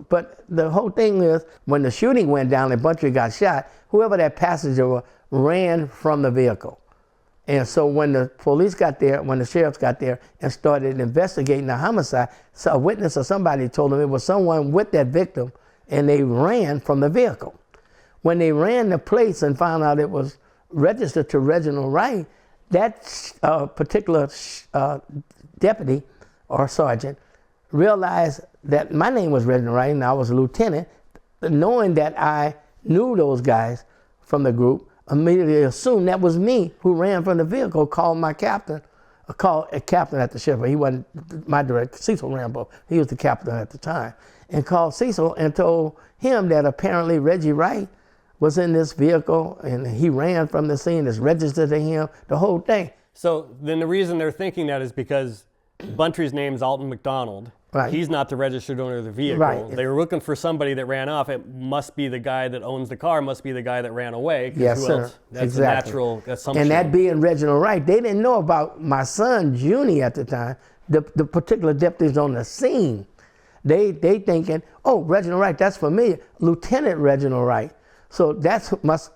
but the whole thing is when the shooting went down and Bountry got shot, whoever that passenger was ran from the vehicle. And so when the police got there, when the sheriffs got there and started investigating the homicide, so a witness or somebody told them it was someone with that victim, and they ran from the vehicle. When they ran the plates and found out it was registered to Reginald Wright, that particular deputy or sergeant realized that my name was Reginald Wright and I was a lieutenant. Knowing that I knew those guys from the group, immediately assumed that was me who ran from the vehicle, called my captain, called a captain at the ship. He wasn't my director, Cecil Rambo. He was the captain at the time. And called Cecil and told him that apparently Reggie Wright was in this vehicle and he ran from the scene, it's registered to him, the whole thing. So then the reason they're thinking that is because Bountry's name's Alton McDonald. Right. He's not the registered owner of the vehicle. Right. They were looking for somebody that ran off. It must be the guy that owns the car, must be the guy that ran away. Yes, who sir. else? That's exactly. a natural assumption. And that being Reginald Wright, they didn't know about my son, Junie, at the time, the particular deputies on the scene. They thinking, oh, Reginald Wright, that's familiar. Lieutenant Reginald Wright. So that's must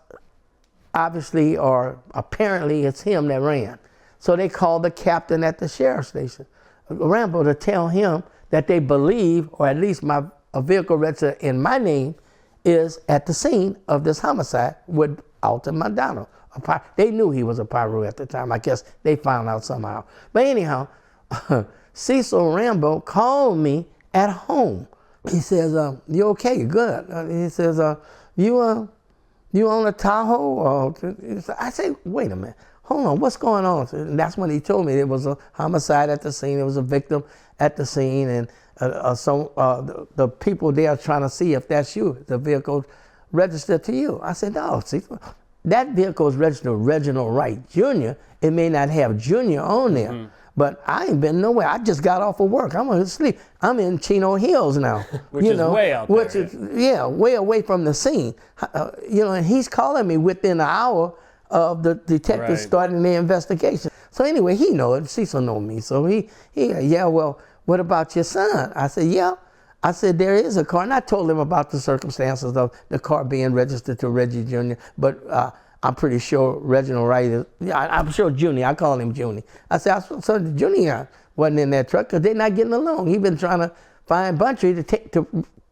obviously or apparently it's him that ran. So they called the captain at the sheriff's station, Rambo, to tell him that they believe, or at least a vehicle registered in my name is at the scene of this homicide with Alton McDonald. They knew he was a Piru at the time. I guess they found out somehow. But anyhow, Cecil Rambo called me at home. He says, you okay? Good. He says, you own a Tahoe? I say, wait a minute. Hold on, what's going on? And that's when he told me it was a homicide at the scene. It was a victim at the scene, and the people there are trying to see if that's you, the vehicle registered to you. I said, no, see, that vehicle is registered to Reginald Wright Jr. It may not have Jr. on there, but I ain't been nowhere. I just got off of work. I'm going to sleep. I'm in Chino Hills now. Which is way out there. Which is, way away from the scene. And he's calling me within an hour of the detectives starting the investigation. So anyway, he knows it. Cecil know me. So he, well, what about your son? I said, yeah, I said, there is a car. And I told him about the circumstances of the car being registered to Reggie Jr., but I'm pretty sure Reginald Wright is, I'm sure Junior, I call him Junior. I said, so Junior wasn't in that truck because they're not getting along. He's been trying to find Bountry to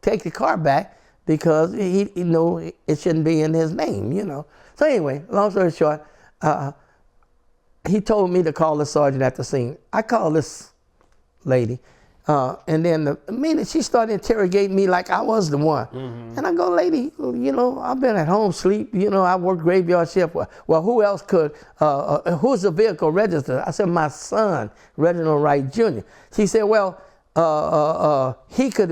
take the car back because he it shouldn't be in his name, you know. So anyway, long story short, he told me to call the sergeant at the scene. I called this lady. And then the minute she started interrogating me like I was the one. Mm-hmm. And I go, lady, you know, I've been at home sleep. You know, I worked graveyard shift. Well, who else could, who's the vehicle registered? I said, my son, Reginald Wright Jr. She said, well, he could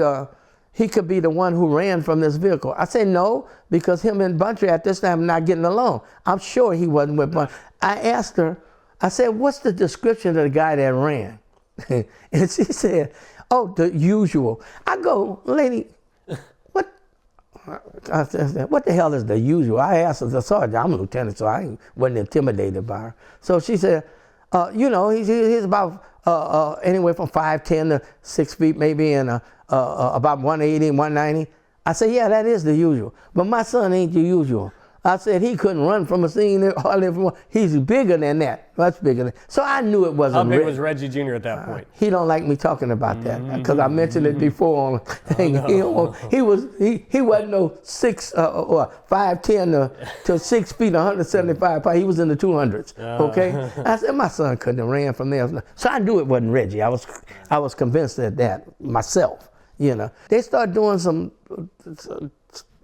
be the one who ran from this vehicle. I said, no, because him and Bountry at this time not getting along. I'm sure he wasn't with Bountry. I asked her, I said, what's the description of the guy that ran? And she said, oh, the usual. I go, lady, what? I said, what the hell is the usual? I asked the sergeant. I'm a lieutenant, so I wasn't intimidated by her. So she said, you know, he's about anywhere from 5'10" to 6 feet maybe, and about 180, 190. I said, yeah, that is the usual. But my son ain't the usual. I said he couldn't run from a scene. He's bigger than that, much bigger than. So I knew it wasn't. How big was Reggie Jr. at that point? He don't like me talking about that because I mentioned it before on thing. No. He wasn't no 5'10" to 6 feet, 175 pounds. He was in the 200s. Okay, I said my son couldn't have ran from there. So I knew it wasn't Reggie. I was convinced of that myself. You know, they started doing some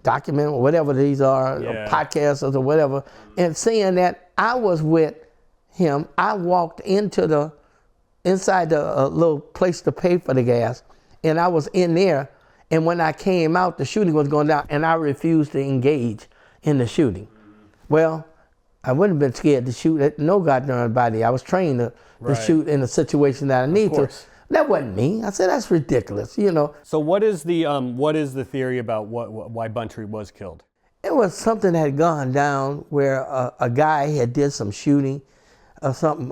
document or whatever these are, podcasts or whatever, and saying that I was with him. I walked inside the little place to pay for the gas, and I was in there, and when I came out, the shooting was going down, and I refused to engage in the shooting. Well, I wouldn't have been scared to shoot at no goddamn body. I was trained to shoot in a situation that I need to. That wasn't me. I said, that's ridiculous, you know. So what is the theory about why Bountry was killed? It was something that had gone down where a guy had did some shooting or something.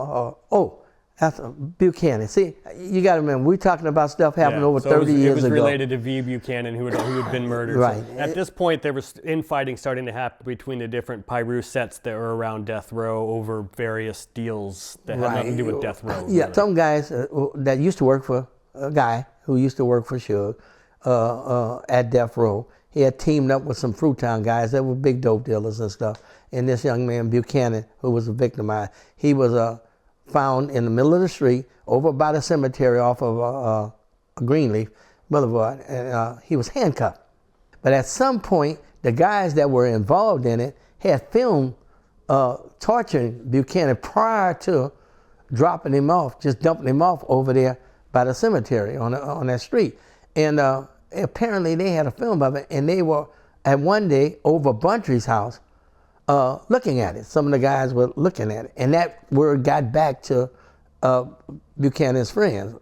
That's Buchanan. See, you got to remember, we're talking about stuff happened over 30 years ago. It was related to V. Buchanan, who had been murdered. Right. So at this point, there was infighting starting to happen between the different Pirus sets that were around death row over various deals that had nothing to do with death row. Yeah, really. Some guys that used to work for a guy who used to work for Suge at death row. He had teamed up with some Fruitown guys that were big dope dealers and stuff. And this young man, Buchanan, who was a victimized, he was found in the middle of the street over by the cemetery off of Greenleaf Boulevard, and he was handcuffed. But at some point, the guys that were involved in it had filmed torturing Buchanan prior to dropping him off, just dumping him off over there by the cemetery on that street. And apparently they had a film of it, and they were at one day over Bountry's house looking at it. Some of the guys were looking at it, and that word got back to Buchanan's friends,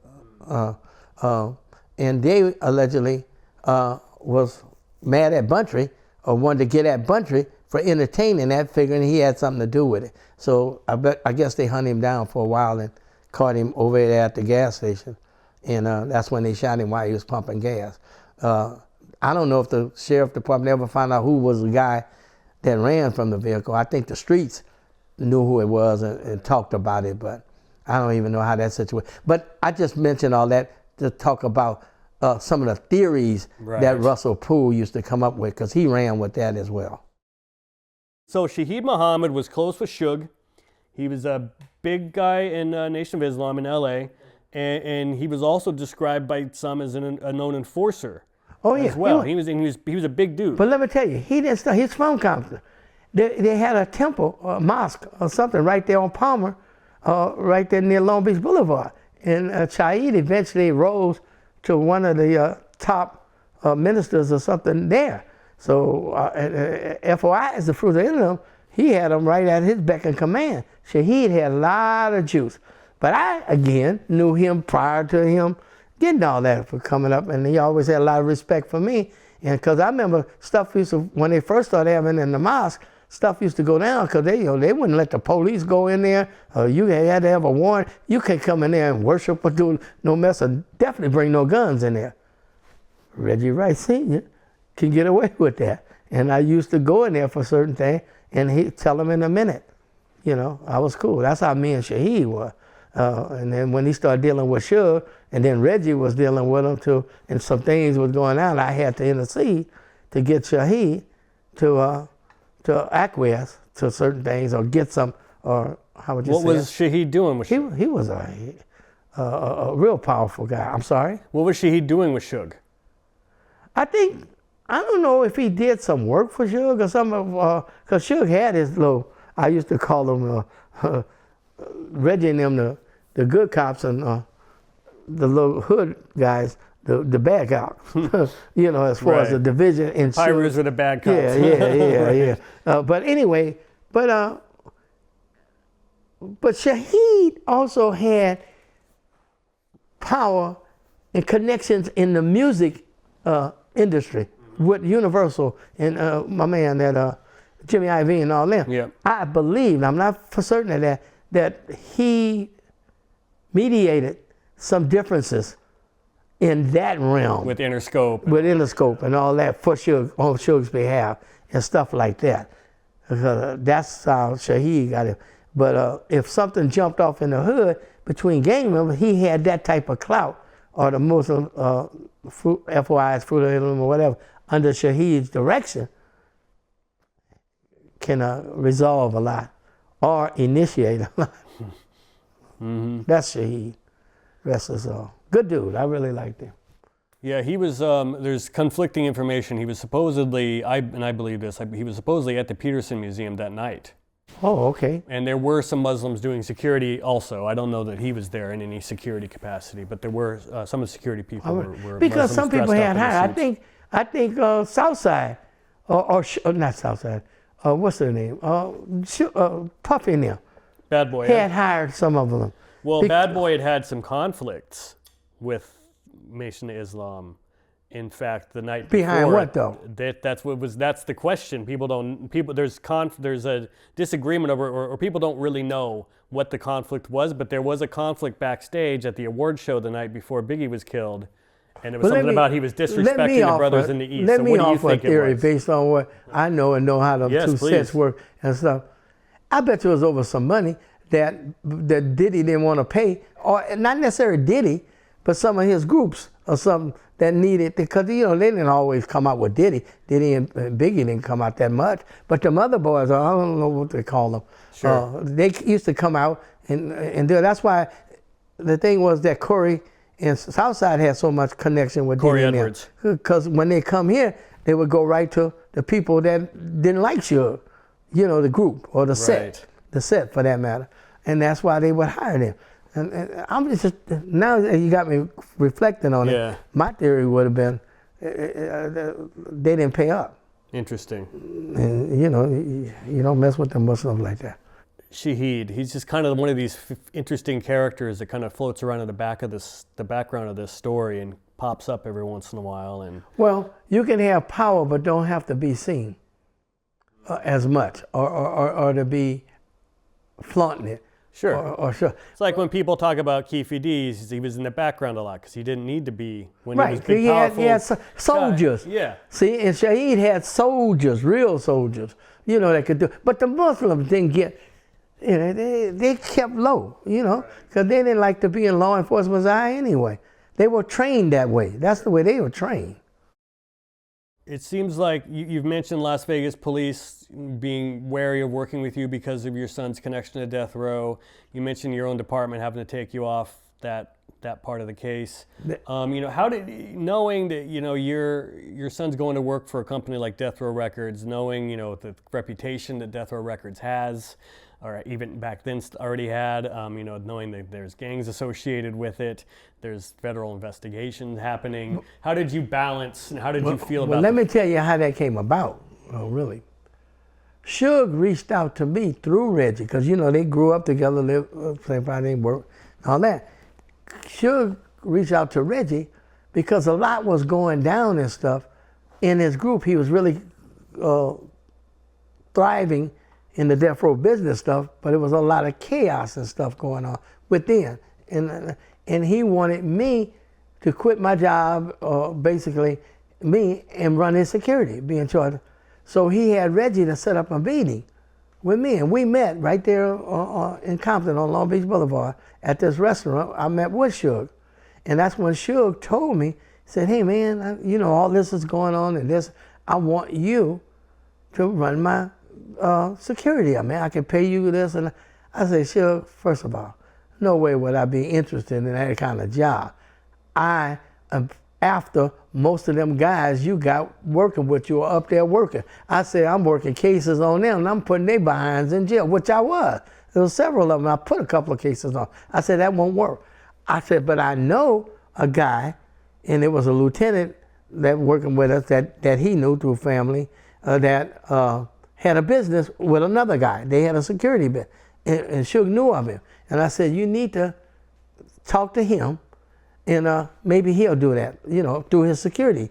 and they allegedly was mad at Bountry or wanted to get at Bountry for entertaining that, figuring he had something to do with it. So I guess they hunted him down for a while and caught him over there at the gas station, and that's when they shot him while he was pumping gas. I don't know if the sheriff department ever found out who was the guy that ran from the vehicle. I think the streets knew who it was and talked about it, but I don't even know how that situation. But I just mentioned all that to talk about some of the theories that Russell Poole used to come up with, because he ran with that as well. So Shaheed Muhammad was close with Suge. He was a big guy in Nation of Islam in L.A., and he was also described by some as a known enforcer. Oh yeah, as well. He was a big dude. But let me tell you, he didn't start. He's from Compton. They had a temple, a mosque, or something right there on Palmer, right there near Long Beach Boulevard. And Shaheed eventually rose to one of the top ministers or something there. So FOI is the fruit of Islam. He had them right at his beck and command. Shaheed had a lot of juice. But I, again, knew him prior to him getting all that for coming up, and he always had a lot of respect for me. And because I remember stuff used to, when they first started having in the mosque, stuff used to go down because they wouldn't let the police go in there. You had to have a warrant. You can't come in there and worship or do no mess, or definitely bring no guns in there. Reggie Wright Sr. can get away with that. And I used to go in there for certain things, and he'd tell him in a minute. You know, I was cool. That's how me and Shaheed were. And then when he started dealing with Suge, and then Reggie was dealing with him too, and some things was going on, I had to intercede to get Shaheed to acquiesce to certain things or get some, or how would you say What was Shaheed doing with Suge? He was a real powerful guy. I'm sorry? What was Shaheed doing with Suge? I don't know if he did some work for Suge or something, because Suge had his little, I used to call them Reggie and them the good cops and the little hood guys, the bad cops. You know, as far as the division in Pirus were the bad cops. Yeah. But anyway, but Shaheed also had power and connections in the music industry with Universal and my man that Jimmy Iovine and all them. Yeah. I believe, I'm not for certain of that he mediated some differences in that realm. With Interscope. With Interscope and all that for Suge, on Suge's behalf and stuff like that. That's how Shaheed got it. But if something jumped off in the hood between gang members, he had that type of clout, or the Muslim FOIs, Fruit of Islam or whatever, under Shaheed's direction, can resolve a lot or initiate a lot. Mm-hmm. That's Shaheed. Rest is all. Good dude. I really liked him. Yeah, he was, there's conflicting information. He was supposedly, I believe this, he was supposedly at the Peterson Museum that night. Oh, okay. And there were some Muslims doing security also. I don't know that he was there in any security capacity, but there were some of the security people were because Muslims some people dressed had up in hired. I think South Side, or not South Side, what's their name? Puffy and them. Bad Boy had hired some of them. Well, Bad Boy had some conflicts with Nation of Islam. In fact, the night behind before, what though? That's the question. There's a disagreement over, or people don't really know what the conflict was, but there was a conflict backstage at the award show the night before Biggie was killed, and it was something about he was disrespecting the brothers in the East. Let me offer a theory based on what I know and know how the two sets work and stuff. I bet you it was over some money that Diddy didn't want to pay, or not necessarily Diddy, but some of his groups or something that needed, because they didn't always come out with Diddy. Diddy and Biggie didn't come out that much, but them other boys, I don't know what they call them. Sure. They used to come out and do it. That's why the thing was that Corey and Southside had so much connection with Corey Diddy Edwards. Because when they come here, they would go right to the people that didn't like Suge, the group or the set, the set for that matter. And that's why they would hire them. And I'm just, now that you got me reflecting on it, my theory would have been they didn't pay up. Interesting. And you don't mess with the Muslims like that. Shaheed, he's just kind of one of these interesting characters that kind of floats around in the background of this story and pops up every once in a while. And well, you can have power, but don't have to be seen as much, or to be flaunting it. Sure. Sure. It's like when people talk about Keefe D, he was in the background a lot because he didn't need to be when he was big, powerful. He had soldiers. Guy. Yeah. See, and Shaheed had soldiers, real soldiers, that could do. But the Muslims didn't get, they kept low, because they didn't like to be in law enforcement's eye anyway. They were trained that way. That's the way they were trained. It seems like you've mentioned Las Vegas police being wary of working with you because of your son's connection to death row. You mentioned your own department having to take you off that part of the case. How did, knowing that your son's going to work for a company like Death Row Records, knowing the reputation that Death Row Records has, or even back then already had, knowing that there's gangs associated with it, there's federal investigation happening. How did you balance, and how did you feel about let me tell you how that came about, really. Suge reached out to me through Reggie, because, they grew up together, lived, same Friday, work, all that. Suge reached out to Reggie because a lot was going down and stuff in his group. He was really thriving in the death row business stuff, but it was a lot of chaos and stuff going on within. And he wanted me to quit my job, basically me, and run his security, be in charge. So he had Reggie to set up a meeting with me, and we met right there in Compton on Long Beach Boulevard at this restaurant. I met with Suge, and that's when Suge told me, said, hey man, you know, all this is going on and this, I want you to run my security. I mean, I can pay you this. And I said, Suge, first of all, no way would I be interested in that kind of job. I am after most of them guys you got working with you are up there working. I said, I'm working cases on them and I'm putting their behinds in jail, which I was. There were several of them. I put a couple of cases on. I said, that won't work. I said, but I know a guy, and it was a lieutenant that working with us that he knew through family that had a business with another guy. They had a security business, and Suge knew of him. And I said, you need to talk to him, and maybe he'll do that, you know, through his security.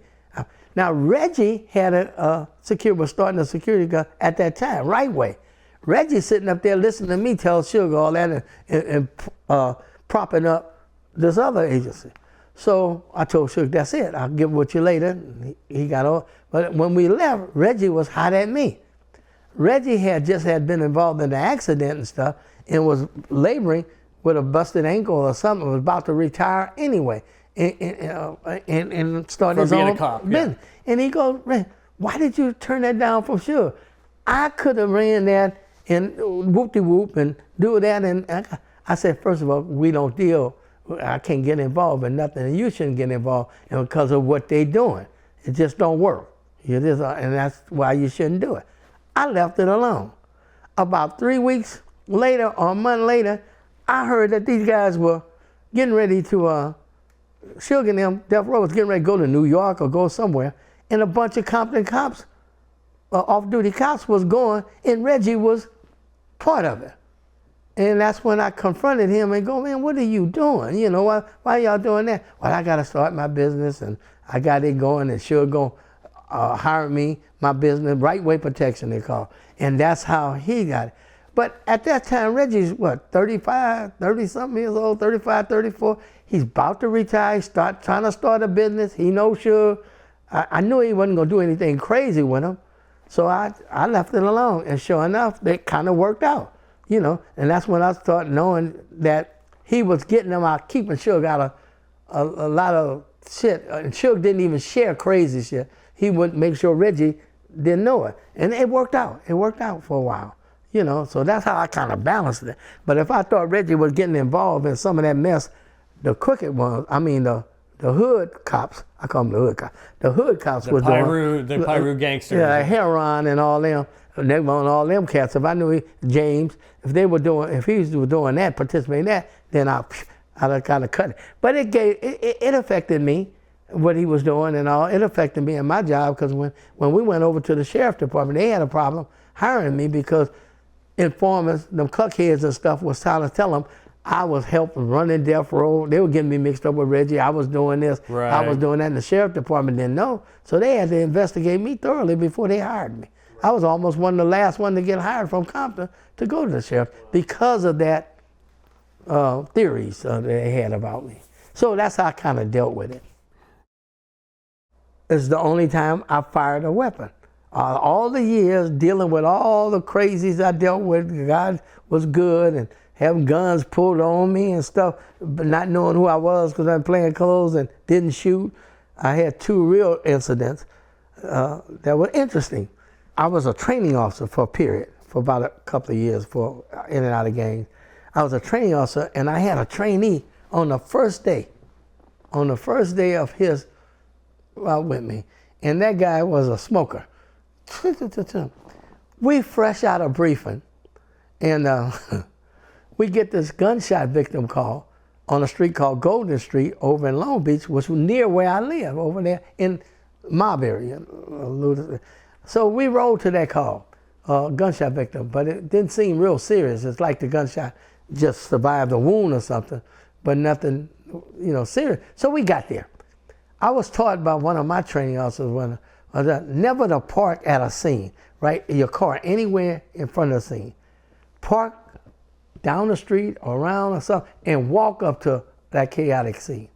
Now, Reggie had was starting a security guard at that time, right way. Reggie sitting up there listening to me tell Suge all that and propping up this other agency. So I told Suge, that's it, I'll get with you later. He got off. But when we left, Reggie was hot at me. Reggie had just been involved in the accident and stuff and was laboring with a busted ankle or something, was about to retire anyway and start his own business. Yeah. And he goes, why did you turn that down from Suge? I could have ran that and whoop-de-whoop and do that. And I said, first of all, we don't deal, I can't get involved in nothing, and you shouldn't get involved because of what they're doing. It just don't work. And that's why you shouldn't do it. I left it alone. About 3 weeks later or a month later, I heard that these guys were getting ready to, Suge and them, Death Row was getting ready to go to New York or go somewhere, and a bunch of Compton cops, off-duty cops was going, and Reggie was part of it. And that's when I confronted him and go, man, what are you doing? You know, why y'all doing that? Well, I got to start my business, and I got it going, and Suge going to hire me, my business, Right Way Protection they call. And that's how he got it. But at that time, Reggie's, what, 30-something years old, 35, 34. He's about to retire, trying to start a business. He knows Suge. I knew he wasn't going to do anything crazy with him. So I left it alone. And sure enough, it kind of worked out, you know. And that's when I started knowing that he was getting them out, keeping Suge out of a lot of shit. And Suge didn't even share crazy shit. He would make sure Reggie didn't know it. And it worked out. It worked out for a while. You know, so that's how I kind of balanced it. But if I thought Reggie was getting involved in some of that mess, the crooked ones, I mean the hood cops, I call them the hood cops. The hood cops were doing the Piru gangsters. Yeah, Heron and all them. They were on all them cats. If I knew James, if he was doing that, participating in that, then I'd kind of cut it. But it affected me, what he was doing and all. It affected me in my job because when we went over to the sheriff's department, they had a problem hiring me because informants, them cluckheads and stuff, was trying to tell them I was helping running Death Row. They were getting me mixed up with Reggie. I was doing this. Right. I was doing that. And the sheriff department didn't know. So they had to investigate me thoroughly before they hired me. I was almost one of the last one to get hired from Compton to go to the sheriff because of that theories they had about me. So that's how I kind of dealt with it. It's the only time I fired a weapon. All the years dealing with all the crazies I dealt with, God was good, and having guns pulled on me and stuff, but not knowing who I was because I'm playing clothes and didn't shoot. I had 2 real incidents that were interesting. I was a training officer for a period, for about a couple of years, for in and out of gangs. I was a training officer, and I had a trainee on the first day of his with me, and that guy was a smoker. We fresh out of briefing, and we get this gunshot victim call on a street called Golden Street over in Long Beach, which was near where I live, over there in mob area. So we rolled to that call, gunshot victim, but it didn't seem real serious. It's like the gunshot just survived a wound or something, but nothing, serious. So we got there. I was taught by one of my training officers never to park at a scene, right? Your car anywhere in front of the scene. Park down the street or around or something and walk up to that chaotic scene.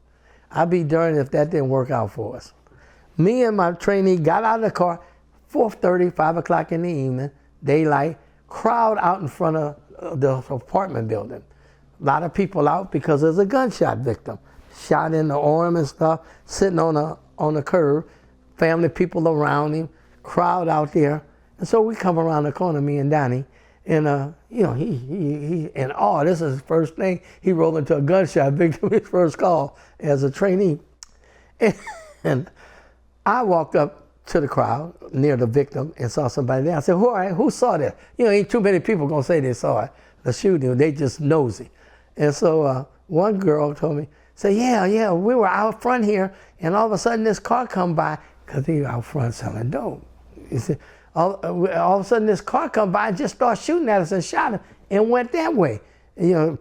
I'd be darned if that didn't work out for us. Me and my trainee got out of the car, 4:30, 5 o'clock in the evening, daylight, crowd out in front of the apartment building. A lot of people out because there's a gunshot victim. Shot in the arm and stuff, sitting on the curb, family, people around him, crowd out there. And so we come around the corner, me and Donnie, and this is his first thing. He rolled into a gunshot victim, his first call as a trainee. And I walked up to the crowd near the victim and saw somebody there. I said, who saw that? Ain't too many people gonna say they saw it, the shooting. They just nosy. And so one girl told me, say, yeah, we were out front here, and all of a sudden this car come by, because he out front selling dope. He said, all of a sudden this car come by and just started shooting at us and shot him and went that way.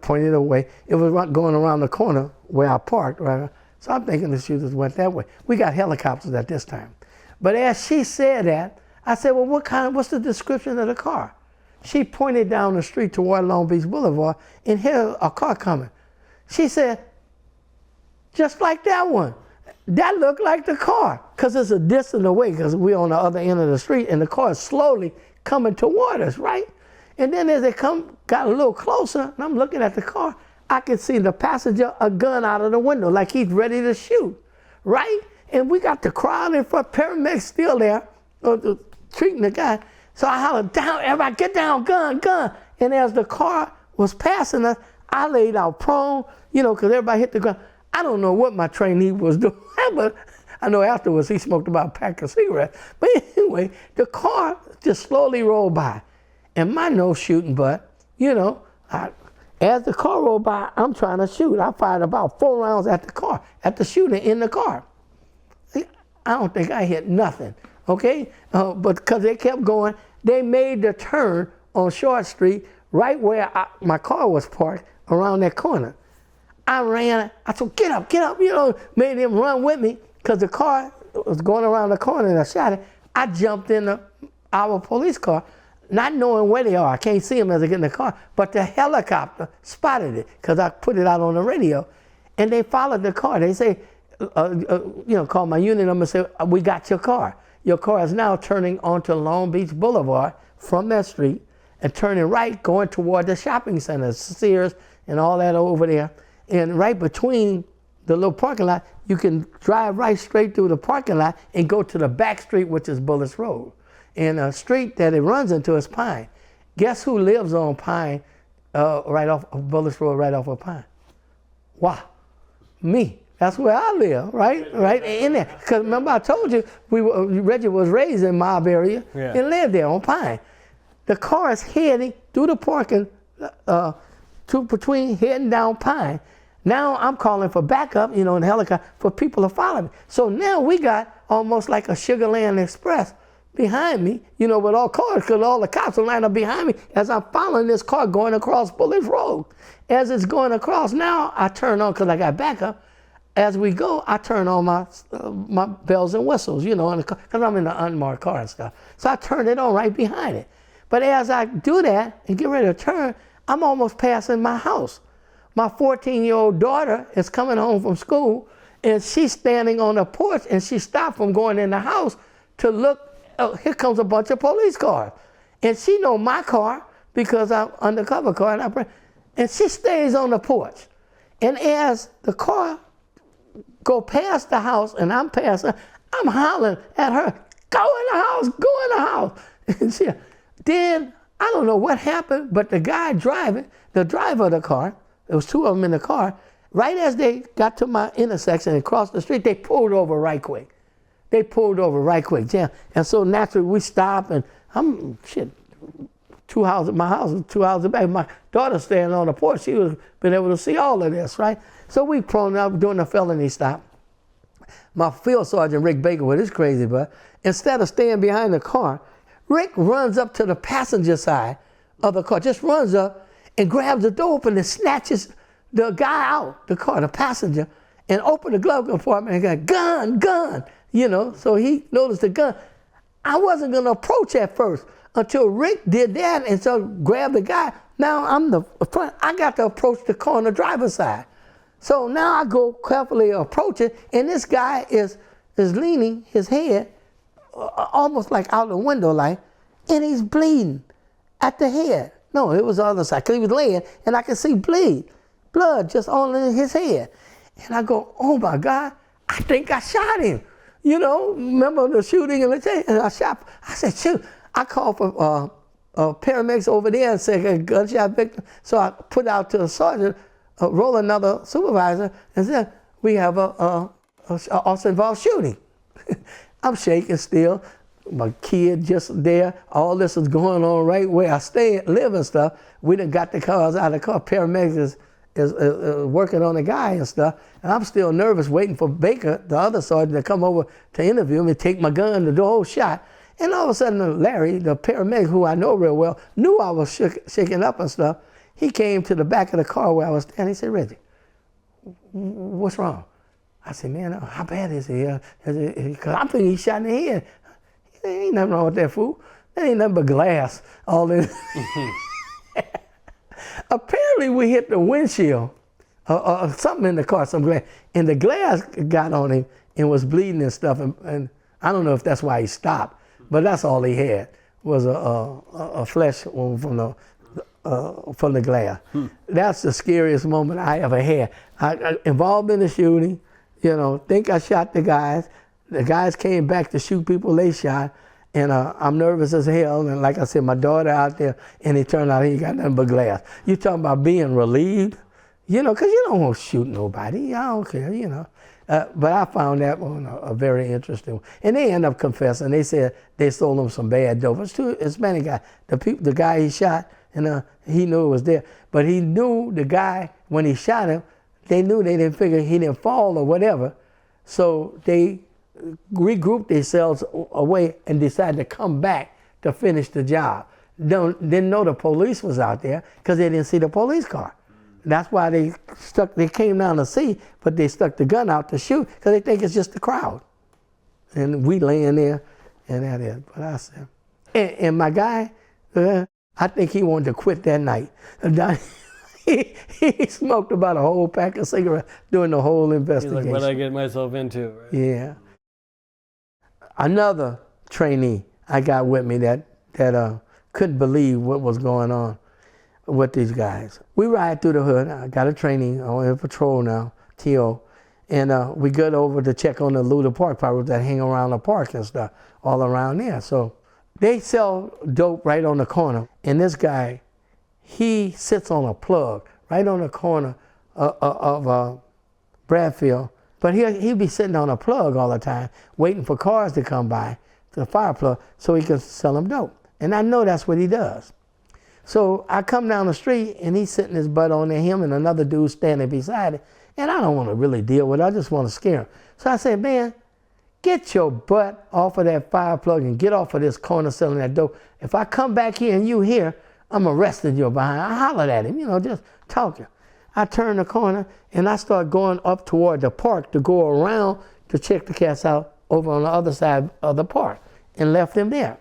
Pointed away. It was going around the corner where I parked, right? So I'm thinking the shooters went that way. We got helicopters at this time. But as she said that, I said, well, what's the description of the car? She pointed down the street toward Long Beach Boulevard, and here's a car coming. She said, just like that one. That looked like the car, because it's a distance away, because we're on the other end of the street, and the car is slowly coming toward us, right? And then as they got a little closer, and I'm looking at the car, I could see the passenger, a gun out of the window, like he's ready to shoot, right? And we got the crowd in front, paramedics still there, treating the guy. So I hollered, down, everybody get down, gun. And as the car was passing us, I laid out prone, because everybody hit the ground. I don't know what my trainee was doing, but I know afterwards he smoked about a pack of cigarettes. But anyway, the car just slowly rolled by. And my no shooting butt, as the car rolled by, I'm trying to shoot. I fired about 4 rounds at the car, at the shooter in the car. I don't think I hit nothing, okay? But because they kept going, they made the turn on Short Street right where my car was parked around that corner. I ran, I said, get up, made him run with me because the car was going around the corner and I shot it. I jumped in our police car, not knowing where they are. I can't see them as I get in the car, but the helicopter spotted it because I put it out on the radio and they followed the car. They say, call my unit number and say, we got your car. Your car is now turning onto Long Beach Boulevard from that street and turning right, going toward the shopping center, Sears and all that over there. And right between the little parking lot, you can drive right straight through the parking lot and go to the back street, which is Bullis Road. And a street that it runs into is Pine. Guess who lives on Pine, right off of Bullis Road, right off of Pine? Wow, me. That's where I live, right in there. Because remember I told you, Reggie was raised in Mob area and lived there on Pine. The car is heading through the parking, between heading down Pine. Now I'm calling for backup, in the helicopter, for people to follow me. So now we got almost like a Sugarland Express behind me, with all cars, because all the cops are lined up behind me as I'm following this car going across Bullis Road. As it's going across, now I turn on, because I got backup. As we go, I turn on my bells and whistles, because I'm in the unmarked car and stuff. So I turn it on right behind it. But as I do that and get ready to turn, I'm almost passing my house. My 14-year-old daughter is coming home from school, and she's standing on the porch, and she stopped from going in the house to look. Oh, here comes a bunch of police cars. And she know my car because I'm undercover car, and she stays on the porch. And as the car go past the house and I'm passing, I'm hollering at her, go in the house. And then, I don't know what happened, but the guy driving, the driver of the car, there was 2 of them in the car, right as they got to my intersection and crossed the street, they pulled over right quick. Yeah. And so naturally we stopped and I'm, 2 houses, my house was 2 houses back. My daughter standing on the porch, she was been able to see all of this, right? So we prone up doing a felony stop. My field sergeant, Rick Baker, with his crazy butt, instead of staying behind the car, Rick runs up to the passenger side of the car, just runs up and grabs the door open and snatches the guy out, the car, the passenger, and opened the glove compartment and got gun, so he noticed the gun. I wasn't gonna approach at first until Rick did that and so grabbed the guy. Now I'm the front, I got to approach the car on the driver's side. So now I go carefully approach it, and this guy is leaning his head almost like out the window like, and he's bleeding at the head. No, it was the other side, because he was laying, and I could see blood just on his head. And I go, oh my God, I think I shot him. You know, remember the shooting and I shot. I said, shoot. I called for paramedics over there and said, gunshot victim. So I put out to a sergeant, roll another supervisor, and said, we have a officer-involved shooting. I'm shaking still. My kid just there. All this is going on right where I live and stuff. We done got the cars out of the car. Paramedics is working on the guy and stuff. And I'm still nervous waiting for Baker, the other sergeant, to come over to interview me, take my gun to do a whole shot. And all of a sudden, Larry, the paramedic, who I know real well, knew I was shaking up and stuff. He came to the back of the car where I was standing. He said, Reggie, what's wrong? I said, man, how bad is he? Because I'm thinking he shot in the head. He said, ain't nothing wrong with that fool. That ain't nothing but glass. All this. Apparently, we hit the windshield, something in the car, some glass, and the glass got on him and was bleeding and stuff. And I don't know if that's why he stopped, but that's all he had was a flesh wound from the glass. That's the scariest moment I ever had. I involved in the shooting, you know, think I shot the guys. The guys came back to shoot people they shot. And I'm nervous as hell, and like I said, my daughter out there, and it turned out he got nothing but glass. You talking about being relieved, you know, because you don't want to shoot nobody. I don't care, you know. But I found that one a very interesting one. And they end up confessing. They said they sold him some bad dope. It's two Hispanic guy. The guy he shot, and he knew it was there. But he knew the guy, when he shot him, they knew they didn't figure he didn't fall or whatever. So they regrouped themselves away and decided to come back to finish the job. Didn't know the police was out there because they didn't see the police car. That's why they came down to see, but they stuck the gun out to shoot because they think it's just the crowd. And we laying there, and that is. But I said, and my guy, I think he wanted to quit that night. He smoked about a whole pack of cigarettes during the whole investigation. He's like, what did I get myself into? Right? Yeah. Another trainee I got with me that couldn't believe what was going on with these guys. We ride through the hood. I got a trainee on patrol now, T.O., and we go over to check on the Luda Park pirates that hang around the park and stuff, all around there. So they sell dope right on the corner, and this guy, he sits on a plug right on the corner of Bradfield. But he'd be sitting on a plug all the time, waiting for cars to come by, the fire plug, so he can sell them dope. And I know that's what he does. So I come down the street, and he's sitting his butt on there, him and another dude standing beside him. And I don't want to really deal with it. I just want to scare him. So I said, man, get your butt off of that fire plug and get off of this corner selling that dope. If I come back here and you here, I'm arresting you behind. I hollered at him, you know, just talking. I turned the corner, and I started going up toward the park to go around to check the cats out over on the other side of the park, and left them there.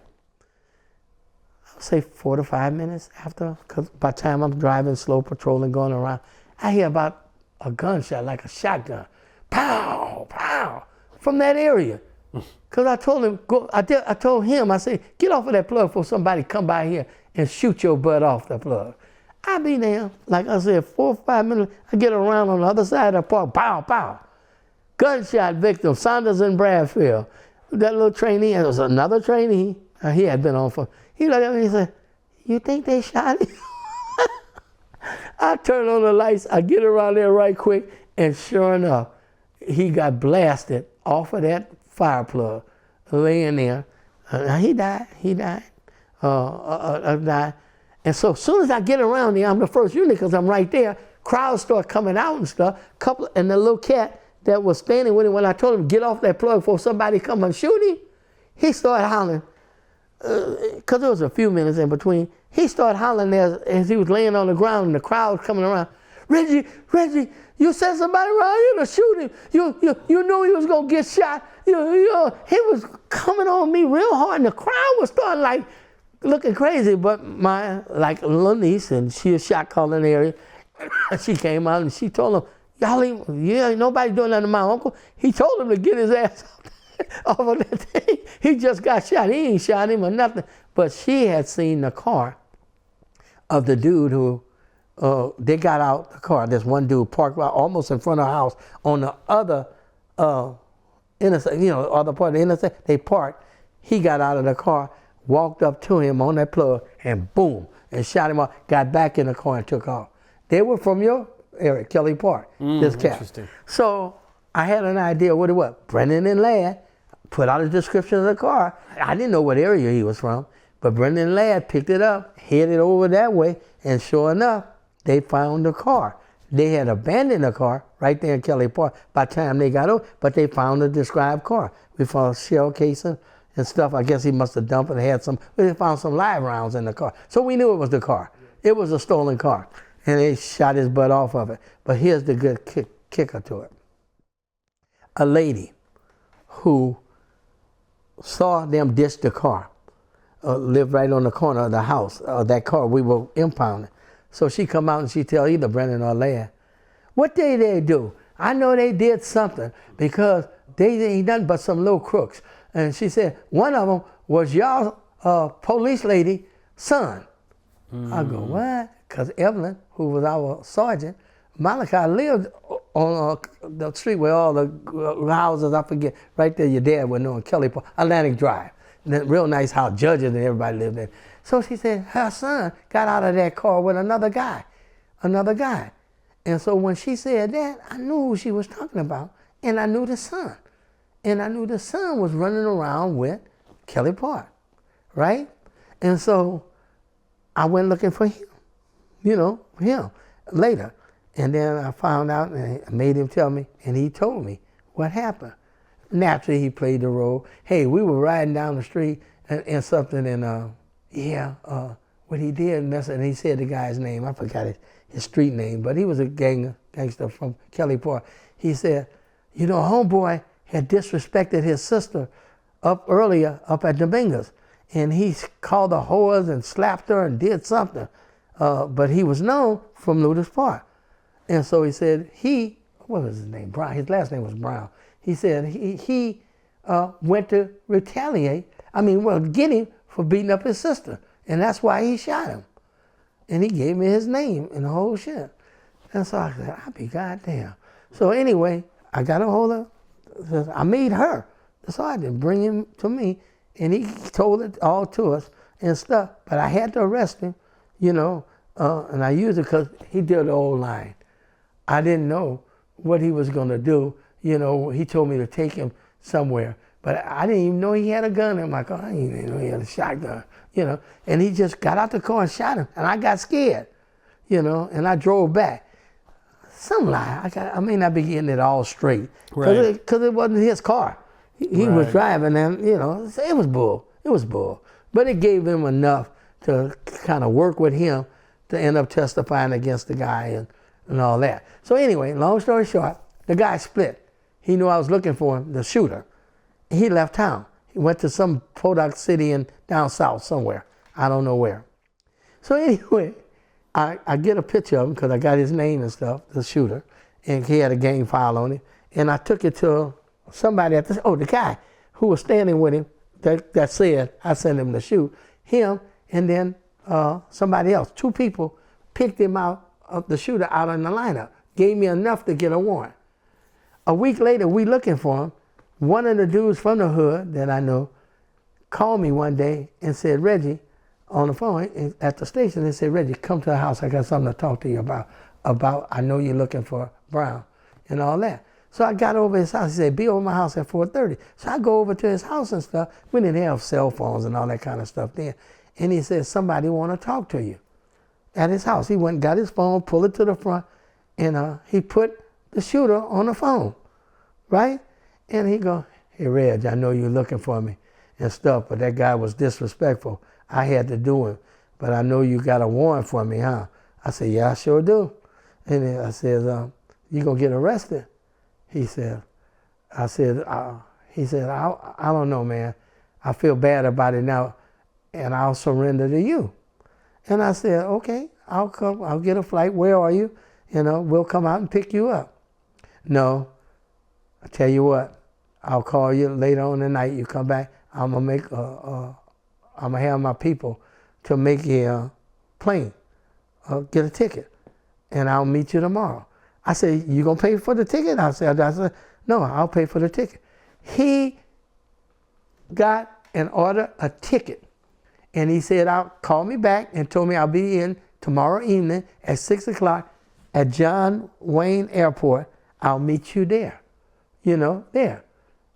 I would say 4 to 5 minutes after, because by the time I'm driving, slow patrolling, going around, I hear about a gunshot, like a shotgun. Pow, pow, from that area. Because I told him, I told him, I said, get off of that plug before somebody come by here and shoot your butt off the plug. I be there, like I said, 4 or 5 minutes, I get around on the other side of the park, pow, pow. Gunshot victim, Saunders and Bradfield. That little trainee, there was another trainee, he had been on for, he looked at me and he said, you think they shot him? I turn on the lights, I get around there right quick, and sure enough, he got blasted off of that fire plug, laying there. He died. And so as soon as I get around there, I'm the first unit because I'm right there. Crowds start coming out and stuff. And the little cat that was standing with him when I told him, get off that plug before somebody come and shoot him, he started hollering. Because there was a few minutes in between. He started hollering as he was laying on the ground and the crowd was coming around. Reggie, you sent somebody around here to shoot him. You knew he was going to get shot. He was coming on me real hard, and the crowd was starting like looking crazy. But my little niece, and she a shot caller in the area, she came out and she told him, Y'all ain't, ain't nobody doing nothing to my uncle. He told him to get his ass off of that thing. He just got shot. He ain't shot him or nothing. But she had seen the car of the dude who, they got out the car. This one dude parked right almost in front of the house on the other interstate, other part of the interstate. They parked. He got out of the car, walked up to him on that plug, and boom, and shot him off. Got back in the car and took off. They were from your area, Kelly Park, this cat. Interesting. So I had an idea what it was. Brendan and Ladd put out a description of the car. I didn't know what area he was from, but Brendan and Ladd picked it up, headed over that way, and sure enough, they found the car. They had abandoned the car right there in Kelly Park by the time they got over, but they found the described car. We found shell casing and stuff. I guess he must have dumped it. We found some live rounds in the car. So we knew it was the car. It was a stolen car. And they shot his butt off of it. But here's the good kicker to it. A lady who saw them ditch the car, lived right on the corner of the house, that car we were impounding. So she come out and she tell either Brendan or Ladd, what did they do? I know they did something because they ain't nothing but some little crooks. And she said, one of them was y'all police lady son. I go, what? Because Evelyn, who was our sergeant, Malachi lived on the street where all the houses, I forget, right there your dad would know in Kelly Park, Atlantic Drive. Real nice house, judges and everybody lived there. So she said her son got out of that car with another guy. And so when she said that, I knew who she was talking about, and I knew the son. And I knew the son was running around with Kelly Park, right? And so I went looking for him, him later. And then I found out and I made him tell me, and he told me what happened. Naturally, he played the role. Hey, we were riding down the street and something, and what he did, and he said the guy's name, I forgot his street name, but he was a gangster from Kelly Park. He said, homeboy had disrespected his sister earlier up at Dominguez, and he called her whores and slapped her and did something, but he was known from Ludus Park. And so he said what was his name? Brown. His last name was Brown. He said he went to retaliate, get him for beating up his sister. And that's why he shot him. And he gave me his name and the whole shit. And so I said, I'll be goddamn. So anyway, I got a hold of, I made her the sergeant bring him to me, and he told it all to us and stuff. But I had to arrest him, and I used it because he did the old line. I didn't know what he was gonna do. He told me to take him somewhere, but I didn't even know he had a gun in my car. I didn't even know he had a shotgun, and he just got out the car and shot him, and I got scared, and I drove back. Some lie, I may not be getting it all straight, because it wasn't his car. He was driving, and it was bull. But it gave him enough to kind of work with him to end up testifying against the guy and all that. So anyway, long story short, the guy split. He knew I was looking for him, the shooter. He left town. He went to some Podunk city down south somewhere. I don't know where. So anyway, I get a picture of him because I got his name and stuff, the shooter, and he had a gang file on it. And I took it to somebody the guy who was standing with him that said I sent him to shoot him, and then somebody else. 2 people picked him out of the shooter out in the lineup, gave me enough to get a warrant. A week later, we looking for him. One of the dudes from the hood that I know called me one day and said, Reggie, on the phone at the station, they said, Reggie, come to the house. I got something to talk to you about I know you're looking for Brown and all that. So I got over his house. He said, be over my house at 4:30. So I go over to his house and stuff. We didn't have cell phones and all that kind of stuff then. And he said, somebody want to talk to you at his house. He went and got his phone, pulled it to the front, and he put the shooter on the phone, right? And he go, hey, Reg, I know you're looking for me and stuff, but that guy was disrespectful. I had to do him, but I know you got a warrant for me, huh? I said, yeah, I sure do. And then I said, you gonna get arrested? He said, I don't know, man. I feel bad about it now, and I'll surrender to you. And I said, okay, I'll come, I'll get a flight. Where are you? We'll come out and pick you up. no, I tell you what, I'll call you later on tonight. You come back, I'm gonna have my people to make a plane, get a ticket, and I'll meet you tomorrow. I said, you gonna pay for the ticket? I said, no, I'll pay for the ticket. He got and ordered a ticket, and he said, call me back and told me I'll be in tomorrow evening at 6 o'clock at John Wayne Airport. I'll meet you there, there.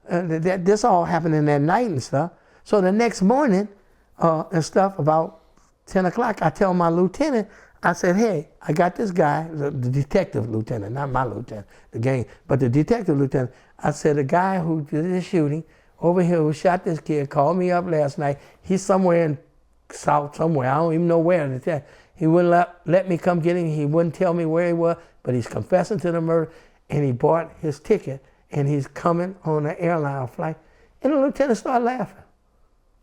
This all happening that night and stuff. So the next morning and stuff, about 10 o'clock, I tell my lieutenant, I said, hey, I got this guy, the detective lieutenant, not my lieutenant, the gang, but the detective lieutenant. I said, the guy who did the shooting over here who shot this kid called me up last night. He's somewhere in South somewhere. I don't even know where. He wouldn't let me come get him. He wouldn't tell me where he was, but he's confessing to the murder, and he bought his ticket, and he's coming on an airline flight. And the lieutenant started laughing.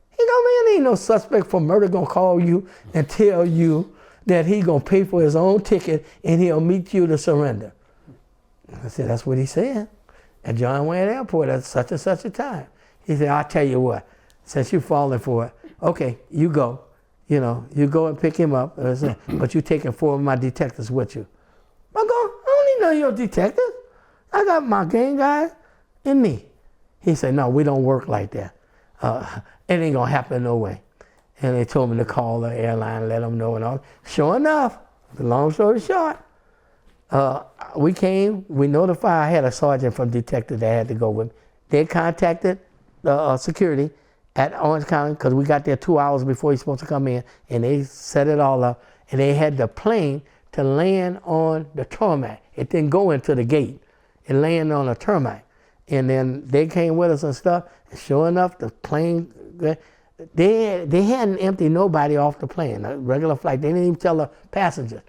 He go, man, ain't no suspect for murder gonna call you and tell you that he gonna pay for his own ticket and he'll meet you to surrender. I said, that's what he said at John Wayne Airport at such and such a time. He said, I'll tell you what, since you're falling for it, okay, you go. You go and pick him up, but you're taking 4 of my detectives with you. I go, I don't need none of your detectives. I got my gang guys and me. He said, no, we don't work like that. It ain't gonna happen no way. And they told me to call the airline, let them know and all. Sure enough, the long story short, we came, we notified, I had a sergeant from detective that had to go with me. They contacted the security at Orange County, because we got there 2 hours before he's supposed to come in, and they set it all up, and they had the plane to land on the tarmac. It didn't go into the gate. It landed on a tarmac. And then they came with us and stuff, and sure enough, the plane, they hadn't emptied nobody off the plane, a regular flight. They didn't even tell the passengers.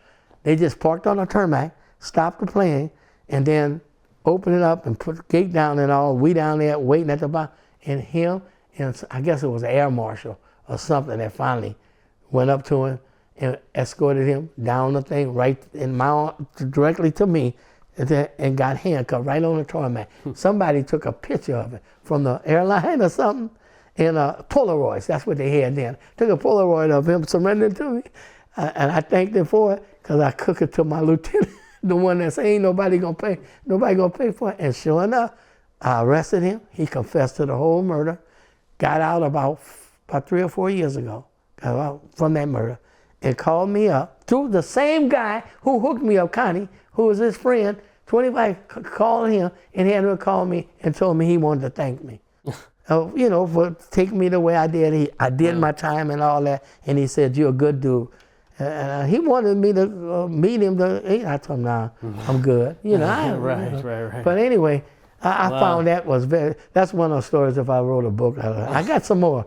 They just parked on the tarmac, stopped the plane, and then opened it up and put the gate down and all. We down there waiting at the bottom, and him, and I guess it was an air marshal or something that finally went up to him and escorted him down the thing right in directly to me, and got handcuffed right on the tarmac. Somebody took a picture of it from the airline or something, and Polaroids, that's what they had then. Took a Polaroid of him surrendering to me, and I thanked him for it, because I cooked it to my lieutenant, the one that said, ain't nobody gonna pay for it. And sure enough, I arrested him. He confessed to the whole murder, got out about 3 or 4 years ago, got out from that murder, and called me up to the same guy who hooked me up, Connie, who was his friend. 25 called him, and he had to call me and told me he wanted to thank me. For taking me the way I did. I did my time and all that, and he said, you're a good dude. He wanted me to meet him. I told him, nah, I'm good. Right. But anyway, I found that's one of the stories if I wrote a book. I got some more.